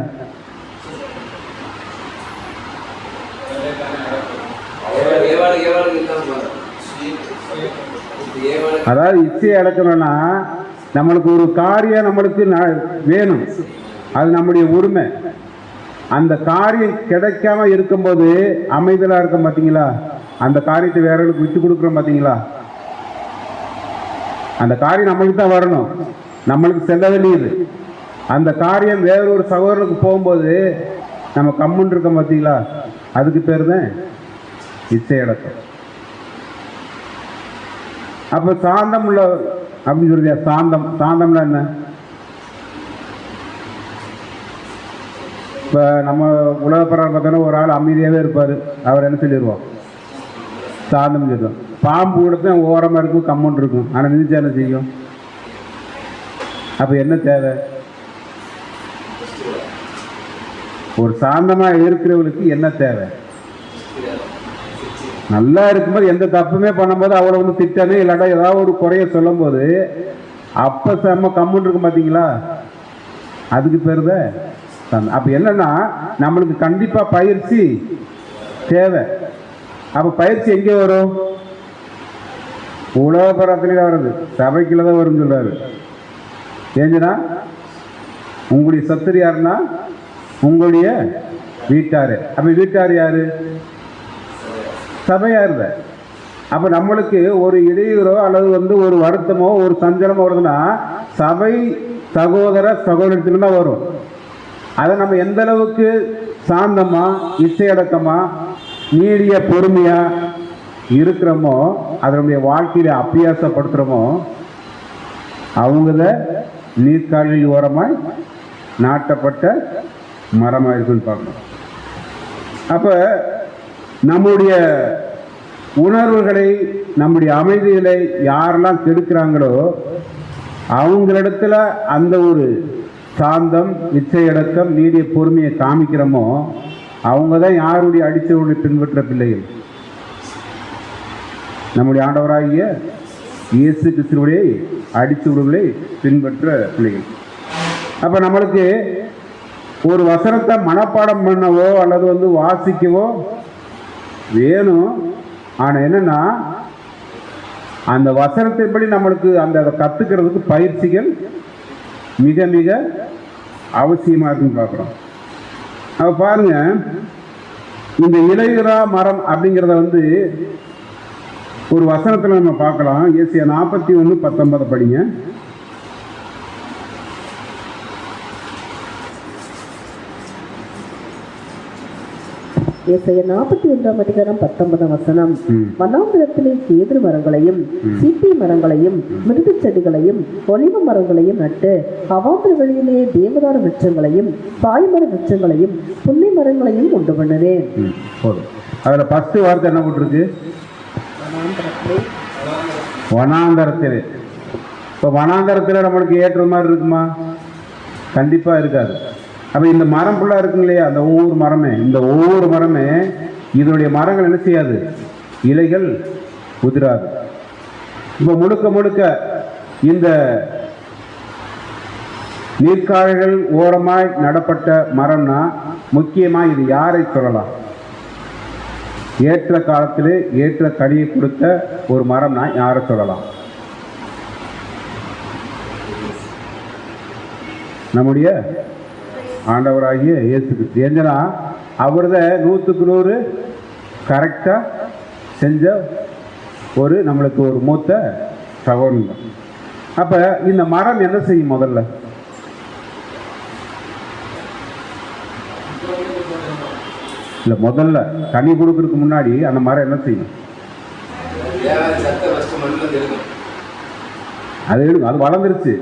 அதாவது இச்சையை அடக்கணும்னா நம்மளுக்கு ஒரு காரியம் நம்மளுக்கு வேணும், அது நம்முடைய உரிமை. அந்த காரியம் கிடைக்காம இருக்கும்போது அமைதலா இருக்கும் பார்த்தீங்களா, அந்த காரியத்தை வேறவங்களுக்கு விட்டு கொடுக்குறோம் பார்த்தீங்களா, அந்த காரியம் நம்மளுக்கு தான் வரணும். நம்மளுக்கு செல்ல வேண்டியது. அந்த காரியம் வேறொரு சகோதரனுக்கு போகும்போது நம்ம கம்முன்னு இருக்கோம் பார்த்தீங்களா, அதுக்கு பேர் தான் இச்சையடக்கம். அப்ப சாந்தம் உள்ள அப்படின்னு சொல்றியா? சாந்தம்னா என்ன? இப்போ நம்ம உலக பிரகாரம் பார்த்தோன்னா ஒரு ஆள் அமைதியாகவே இருப்பார், அவர் என்ன சொல்லிடுவோம்? சாந்தம் சொல்லுவோம். பாம்பு கூட தான் ஓரமாக இருக்கும், கம்மன் இருக்கும், ஆனால் நினைச்சா என்ன செய்யும்? அப்போ என்ன தேவை? ஒரு சாந்தமாக இருக்கிறவங்களுக்கு என்ன தேவை? நல்லா இருக்கும்போது எந்த தப்புமே பண்ணும்போது அவளை வந்து திட்டனே இல்லாட்டா ஏதாவது ஒரு குறைய சொல்லும் போது அப்போ செம்ம கம்முன்னு இருக்கும் பார்த்தீங்களா, அதுக்கு பேர் தான் சாந்தம். அப்போ என்னன்னா நம்மளுக்கு கண்டிப்பாக பயிற்சி தேவை. அப்போ பயிற்சி எங்கே வரும்? உலக பரத்திலே வருது, சபைக்குள்ள தான் வரும்னு சொல்றாரு. ஏஞ்சுனா உங்களுடைய சத்துரு யாருன்னா உங்களுடைய வீட்டாரு. அப்ப வீட்டார் யாரு? சபையார் தான். அப்ப நம்மளுக்கு ஒரு இடையூறோ அல்லது வந்து ஒரு வருத்தமோ ஒரு சஞ்சலமோ வருதுன்னா சபை சகோதர சகோதரத்துக்கு தான் வரும். அதை நம்ம எந்த அளவுக்கு சாந்தமா இச்சையடக்கமா நீடிய பொறுமையா இருக்கிறோமோ, அதனுடைய வாழ்க்கையில அபியாசப்படுத்துறோமோ, அவங்க நீர்க்காலில் ஓரமாய் நாட்டப்பட்ட மரமாக இருக்குன்னு பார்க்கணும். அப்ப நம்முடைய உணர்வுகளை நம்முடைய அமைதிகளை யாரெல்லாம் கெடுக்கிறாங்களோ அவங்களிடத்துல அந்த ஒரு சாந்தம் இச்சையடக்கம் நீடிய பொறுமையை காமிக்கிறோமோ அவங்க தான் யாருடைய அடிச்சவர்களை பின்பற்ற பிள்ளைகள். நம்முடைய ஆண்டவராகிய இயேசு கிறிஸ்துவுடைய அடிச்சுவடுகளை பின்பற்ற பிள்ளைகள். அப்ப நம்மளுக்கு ஒரு வசனத்தை மனப்பாடம் பண்ணவோ அல்லது வந்து வாசிக்கவோ வேணும். ஆனா என்னன்னா அந்த வசனத்தின்படி நம்மளுக்கு அந்த கத்துக்கிறதுக்கு பயிற்சிகள் மிக மிக அவசியமா இருக்குன்னு பார்க்குறோம். அப்ப பாருங்க, இந்த இலையுறா மரம் அப்படிங்கிறத வந்து ஒரு வசனத்தில் நம்ம பார்க்கலாம். ஏசியா 41:19 படிங்க. ஏசாயா 41:19 வனாந்திரத்திலே கேதுரு மரங்களையும் சீத்தி மரங்களையும் மிருது செடிகளையும் ஒலிவ மரங்களையும் நட்டு அவாந்திரங்களிலே தேவதார விருட்சங்களையும் பாய்மர விருட்சங்களையும் புள்ளி மரங்களையும் உண்டு பண்ணுவேன். அதுல ஃபர்ஸ்ட் வார்த்தை என்ன போட்டிருக்கு? வனாந்தரத்திலே. இப்போ வனாந்தரத்தில் நம்மளுக்கு ஏற்ற மாதிரி இருக்குமா? கண்டிப்பா இருக்காது. அப்ப இந்த மரம் ஃபுல்லா இருக்குங்க இல்லையா, அந்த ஒவ்வொரு மரமே இதனுடைய மரங்கள் என்ன செய்யாது? இலைகள் உதிராது. இப்ப முழுக்க முழுக்க இந்த நீர்க்கால்கள் ஓரமாய் நடப்பட்ட மரம்னா முக்கியமா இது யாரை சொல்லலாம்? ஏற்ற காலத்திலே ஏற்ற கனியை கொடுத்த ஒரு மரம்னா யாரை சொல்லலாம்? நம்முடைய ஆண்டவராகிய இயேசு கிறிஸ்து. ஏன்னா அவர்தான் 100% கரெக்டா செஞ்ச ஒரு நம்மளுக்கு ஒரு மூத்த சகோதரன். அப்ப இந்த மரம் என்ன செய்யும்? முதல்ல கனி கொடுக்கறதுக்கு முன்னாடி அந்த மரம் என்ன செய்யும்? அது எடுக்கும். அது வளர்ந்துருச்சு.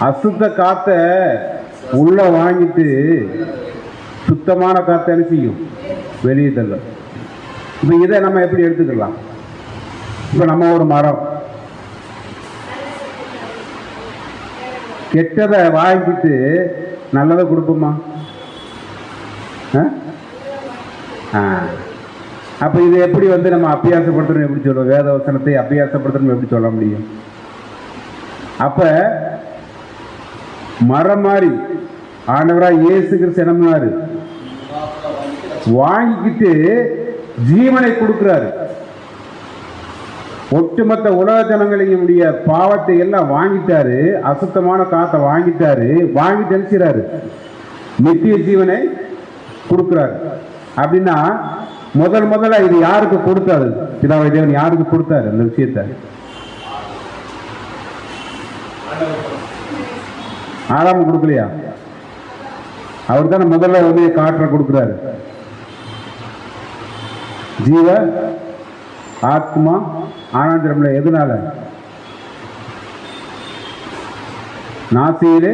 அசுத்த காத்த உள்ள வாங்கிட்டு சுத்தமான காத்த என்ன செய்யும்? வெளியே தள்ளும். இப்ப இதை நம்ம எப்படி எடுத்துக்கலாம்? இப்ப நம்ம ஒரு மரம் கெட்டதை வாங்கிட்டு நல்லதை கொடுப்போமா? அப்ப இது எப்படி வந்து நம்ம அபியாசப்படுத்தணும் எப்படி சொல்லுவோம்? வேத வசனத்தை அபியாசப்படுத்தணும் எப்படி சொல்ல முடியும்? அப்ப மரம் மாதிரி ஆண்டவராய் இயேசு கிறிஸ்து என்னமாரு வாங்கிக்கிட்டு ஜீவனை கொடுக்கிறாரு. ஒட்டுமொத்த உலக ஜனங்களையுடைய பாவத்தை எல்லாம் வாங்கிட்டாரு, அசுத்தமான காத்தை வாங்கிட்டாரு, வாங்கிட்டு நினைச்சாரு நித்திய ஜீவனை கொடுக்கிறாரு. அப்படின்னா முதல்ல இது யாருக்கு கொடுத்தாரு? பிதாவை தேவன் யாருக்கு கொடுத்தாரு இந்த விஷயத்தை? ஆதாம் கொடுக்கலையா? அவர் தானே முதல்ல வந்து காற்றை கொடுக்குறாரு. ஜீவ ஆத்மா ஆனந்தம்ல எதனால? நாசியிலே.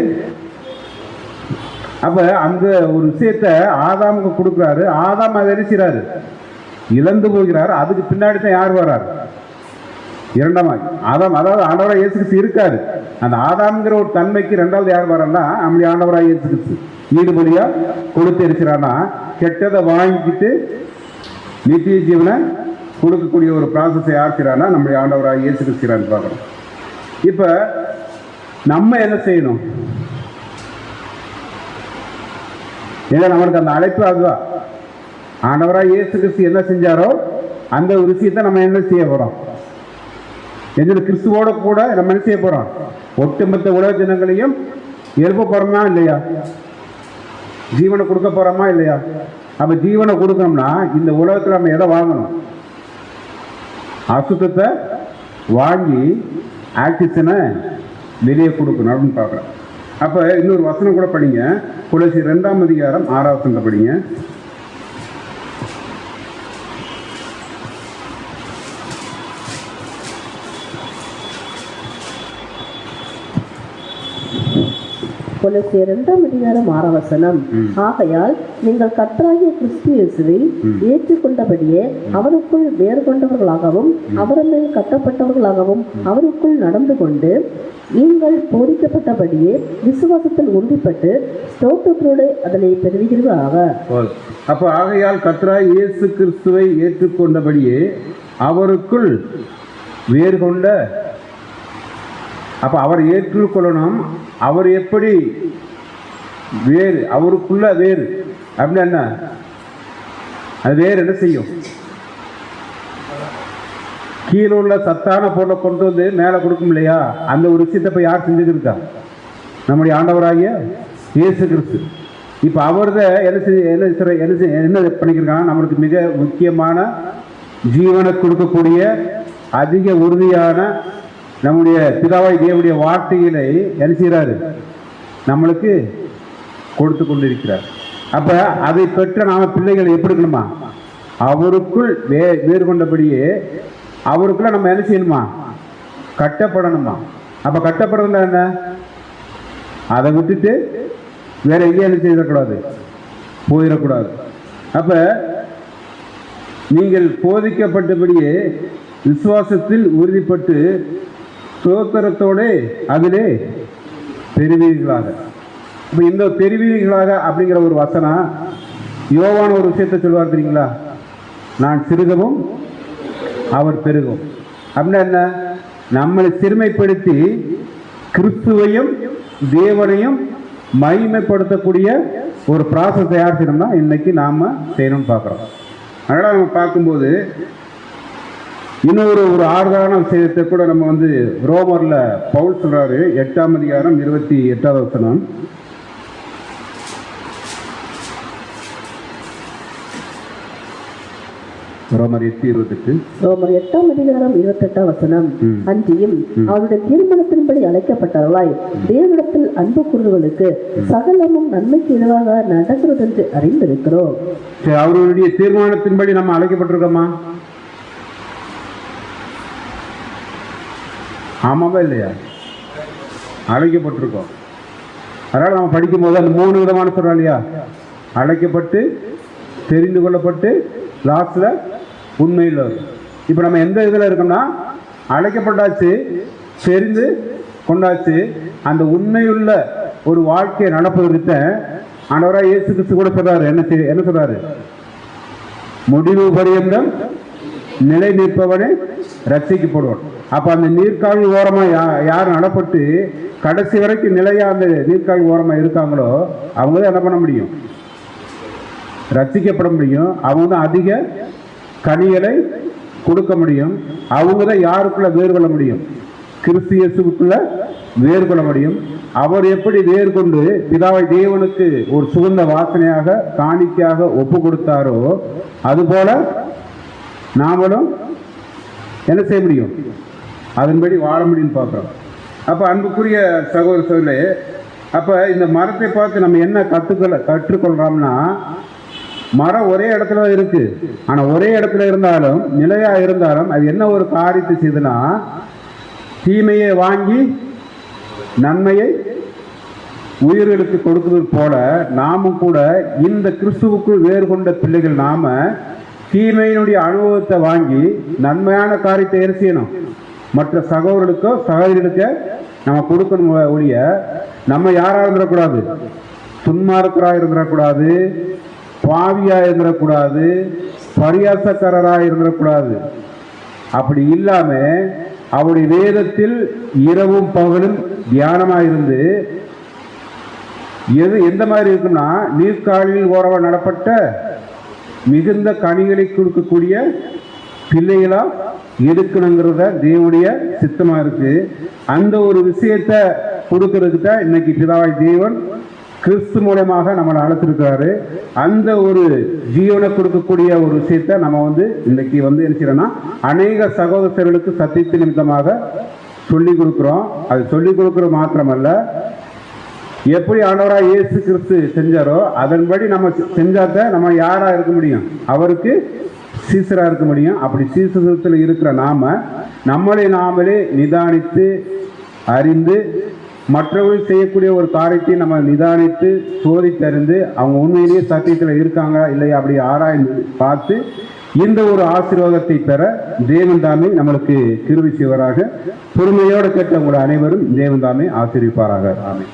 அப்ப அந்த ஒரு விஷயத்த ஆதாமுக்கு கொடுக்குறாரு. ஆதாம் அதை எரிக்கிறாரு, இழந்து போகிறார். அதுக்கு பின்னாடி தான் யார் வர்றாரு? இரண்டாம் ஆதாம், அதாவது ஆண்டவராக இயேசு கிறிஸ்து இருக்காரு. அந்த ஆதாம்ங்கிற ஒரு தன்மைக்கு ரெண்டாவது யார் வர்றான்னா நம்முடைய ஆண்டவராக இயேசு கிறிஸ்து ஈடுபடியா கொடுத்து இருக்கிறான்னா, கெட்டதை வாங்கிக்கிட்டு நித்திய ஜீவனை கொடுக்கக்கூடிய ஒரு ப்ராசஸை யார் செய்கிறான்னா நம்முடைய ஆண்டவராக இயேசு கிறிஸ்து பார்க்குறோம். இப்போ நம்ம என்ன செய்யணும்? ஏன்னா நம்மளுக்கு அந்த அழைப்பு அதுதான். ஆண்டவராக இயேசு கிறிஸ்து என்ன செஞ்சாரோ அந்த ஒரு விஷயத்தை நம்ம என்ன செய்ய போகிறோம்? எந்த கிறிஸ்துவோட கூட நம்ம என்ன செய்ய போகிறோம்? ஒட்டுமொத்த உலக ஜனங்களையும் எழுப்ப போகிறோமா இல்லையா? ஜீவனை கொடுக்க போகிறோமா இல்லையா? அப்போ ஜீவனை கொடுக்கணும்னா இந்த உலகத்தில் நம்ம எதை வாங்கணும்? அசுத்தத்தை வாங்கி ஆக்சிஜனை வெளியே கொடுக்கணும் அப்படின்னு பார்க்குறோம். அப்போ இன்னொரு வசனம் கூட படிங்க. கொலோசியர் 2ஆம் அதிகாரம் 6ஆம் வசனத்தை படிங்க. கொலோசியர் 2ஆம் அதிகாரம் 6ஆம் வசனம். ஆகையால் நீங்கள் கர்த்தராகிய கிறிஸ்து இயேசுவில் ஏற்றுக்கொண்டபடியே அவருக்குள் வேறு கொண்டவர்களாகவும் அவர் மேல் கட்டப்பட்டவர்களாகவும் அவருக்குள் நடந்து கொண்டு நீங்கள் போதிக்கப்பட்டபடியே விசுவாசத்தில் உறுதிப்பட்டு ஸ்தோத்திரத்தோடு அதனை பெறுவீர்களாக. அப்போ ஆகையால் கர்த்தராகிய இயேசு கிறிஸ்துவை ஏற்றுக்கொண்டபடியே அவருக்குள் வேறு கொண்ட. அப்போ அவர் ஏற்றுக்கொள்ளணும். அவர் எப்படி வேறு? அவருக்குள்ள வேறு அப்படின்னா என்ன? அது வேறு என்ன செய்யும்? கீழே உள்ள சத்தான பொருளை கொண்டு வந்து மேலே கொடுக்கும் இல்லையா? அந்த ஒரு விஷயத்தை இப்போ யார் செஞ்சுருக்கா? நம்முடைய ஆண்டவராகிய இயேசு கிறிஸ்து. இப்போ அவர் தான் என்ன பண்ணிக்கிறாங்கன்னா நம்மளுக்கு மிக முக்கியமான ஜீவனை கொடுக்கக்கூடிய அதிக உறுதியான நம்முடைய பிதாவாய் தேவனுடைய வார்த்தைகளை என்ன செய்கிறாரு? நம்மளுக்கு கொடுத்து கொண்டிருக்கிறார். அப்போ அதை பெற்ற நாம பிள்ளைகள் எப்படி இருக்கணுமா? அவருக்குள் வேறு கொண்டபடியே அவருக்குள்ள நம்ம என்ன செய்யணுமா? கட்டப்படணுமா? அப்போ கட்டப்படுறதுல என்ன? அதை விட்டுட்டு வேற எங்கேயும் என்ன செய்யக்கூடாது? போயிடக்கூடாது. அப்போ நீங்கள் போதிக்கப்பட்டபடியே விசுவாசத்தில் உறுதிப்பட்டு ஸ்தோத்திரத்தோடு அதிலே பெறுவீர்களாக. இப்போ இந்த பெறுவீர்களாக அப்படிங்கிற ஒரு வசனம் யோவான் ஒரு விஷயத்தை சொல்வார் தெரியுங்களா? நான் சிறுகவும் அவர் பெருகும். அப்படின்னா என்ன? நம்மளை சிறுமைப்படுத்தி கிறிஸ்துவையும் தேவனையும் மகிமைப்படுத்தக்கூடிய ஒரு ப்ராசஸ் தயார் செய்யணும்னா இன்னைக்கு நாம் செய்யணும்னு பார்க்குறோம். அதனால் நம்ம பார்க்கும்போது இன்னொரு ஆறுதலான விஷயத்தை கூட நம்ம வந்து ரோமரில் பவுல் சொல்றாரு. 8ஆம் அதிகாரம் 28ஆவது வசனம். ரோமர் 8:28. ரோமர் 8ஆம் அதிகாரம் 28ஆம் வசனம். அன்றியும் அவருடைய தீர்மானத்தின்படி அழைக்கப்பட்டவர்களாய் தேவனிடத்தில் அன்பு கூறுவர்களுக்கு சகலமும் நன்மைக்கு எதிராக நடக்கிறது என்று அறிந்திருக்கிறோம். அவருடைய தீர்மானத்தின்படி நம்ம அழைக்கப்பட்டிருக்கோமா? ஆமாவா இல்லையா? அழைக்கப்பட்டிருக்கோம். அதனால் நம்ம படிக்கும்போது அந்த 3 விதமான சொல்கிறோம் இல்லையா? அழைக்கப்பட்டு, தெரிந்து கொள்ளப்பட்டு, லாஸ்டில் உண்மையில் வரும். இப்போ நம்ம எந்த இதில் இருக்கோம்னா அழைக்கப்பட்டாச்சு, தெரிந்து கொண்டாச்சு. அந்த உண்மையுள்ள ஒரு வாழ்க்கையை நடப்பதற்கு ஆண்டவராக இயேசு கிறிஸ்து கூட சொல்கிறாரு. என்ன சொல்கிறாரு? முடிவு பரியந்தம் நிலை நிற்பவனே ரட்சிக்கப்படுவான். அப்போ அந்த நீர்க்கால் ஓரமாக யார் நடப்பட்டு கடைசி வரைக்கும் நிலையாக அந்த நீர்க்கால் ஓரமாக இருக்காங்களோ அவங்க தான் என்ன பண்ண முடியும்? ரட்சிக்கப்பட முடியும். அவங்க தான் அதிக கனிகளை கொடுக்க முடியும். அவங்க தான் யாருக்குள்ள வேறு கொள்ள முடியும்? கிறிஸ்து இயேசுக்குள்ள வேறு கொள்ள முடியும். அவர் எப்படி வேறு கொண்டு பிதாவை தேவனுக்கு ஒரு சுகந்த வாசனையாக காணிக்கையாக ஒப்பு கொடுத்தாரோ அதுபோல நாமளும் என்ன செய்ய முடியும், அதன்படி வாழ முடியும்னு பார்க்குறோம். அப்போ அன்புக்குரிய சகோதர சகோதரே, அப்போ இந்த மரத்தை பார்த்து நம்ம என்ன கற்றுக்கொள்கிறோம்னா, மரம் ஒரே இடத்துல இருக்கு, ஆனால் ஒரே இடத்துல இருந்தாலும் நிலையாக இருந்தாலும் அது என்ன ஒரு காரியத்தை செய்யுதுன்னா, தீமையை வாங்கி நன்மையை உயிர்களுக்கு கொடுப்பது போல நாமும் கூட இந்த கிறிஸ்துவுக்குள் வேறு கொண்ட பிள்ளைகள் நாம தீமையினுடைய அனுபவத்தை வாங்கி நன்மையான காரியத்தை என்ன செய்யணும், மற்ற சகோதரர்களுக்கோ சகோதரிகளுக்கோ நம்ம கொடுக்கணும். ஒழிய நம்ம யாராக இருந்துடக்கூடாது, துன்மார்க்கராக இருந்துடக்கூடாது, பாவியாக இருந்துடக்கூடாது, பரியாசக்காரராக இருந்துடக்கூடாது. அப்படி இல்லாம அவருடைய வேதத்தில் இரவும் பகலும் தியானமாக இருந்து எந்த மாதிரி இருக்குன்னா, நீர்க்காலில் ஓரவ நடப்பட்ட மிகுந்த கனிகளை கொடுக்கக்கூடிய பிள்ளைகளா எடுக்கணுங்கிறத தேவனுடைய சித்தமா இருக்கு. அந்த ஒரு விஷயத்தை கொடுக்கறதுக்கு தான் இன்னைக்கு பிதாவாய் தேவன் கிறிஸ்து மூலமாக நம்மளை அழைத்திருக்கிறாரு. அந்த ஒரு ஜீவனை கொடுக்கக்கூடிய ஒரு விஷயத்தை நம்ம இன்னைக்கு என்ன செய்யறோம்னா, அநேக சகோதரர்களுக்கு சத்தியத்தின் நிமித்தமாக சொல்லிக் கொடுக்குறோம். அது சொல்லிக் கொடுக்குறது மாத்திரமல்ல, எப்படி ஆண்டவராக இயேசு கிறிஸ்து செஞ்சாரோ அதன்படி நம்ம செஞ்சாத நம்ம யாரா இருக்க முடியும், அவருக்கு சீசரா இருக்க முடியும். அப்படி சீசரத்தில் இருக்கிற நம்மளை நாமளே நிதானித்து அறிந்து மற்றவர்கள் செய்யக்கூடிய ஒரு காரியத்தை நம்ம நிதானித்து சோதித்தறிந்து அவங்க உண்மையிலேயே சத்தியத்தில் இருக்காங்க இல்லையா அப்படி ஆராய்ந்து பார்த்து இந்த ஒரு ஆசீர்வாதத்தை பெற தேவன் தாமே நம்மளுக்கு கிருபை செய்வராக. பொறுமையோடு கேட்ட உங்கள் அனைவரும் தேவன் தாமே ஆசீர்விப்பாராக. ஆமென்.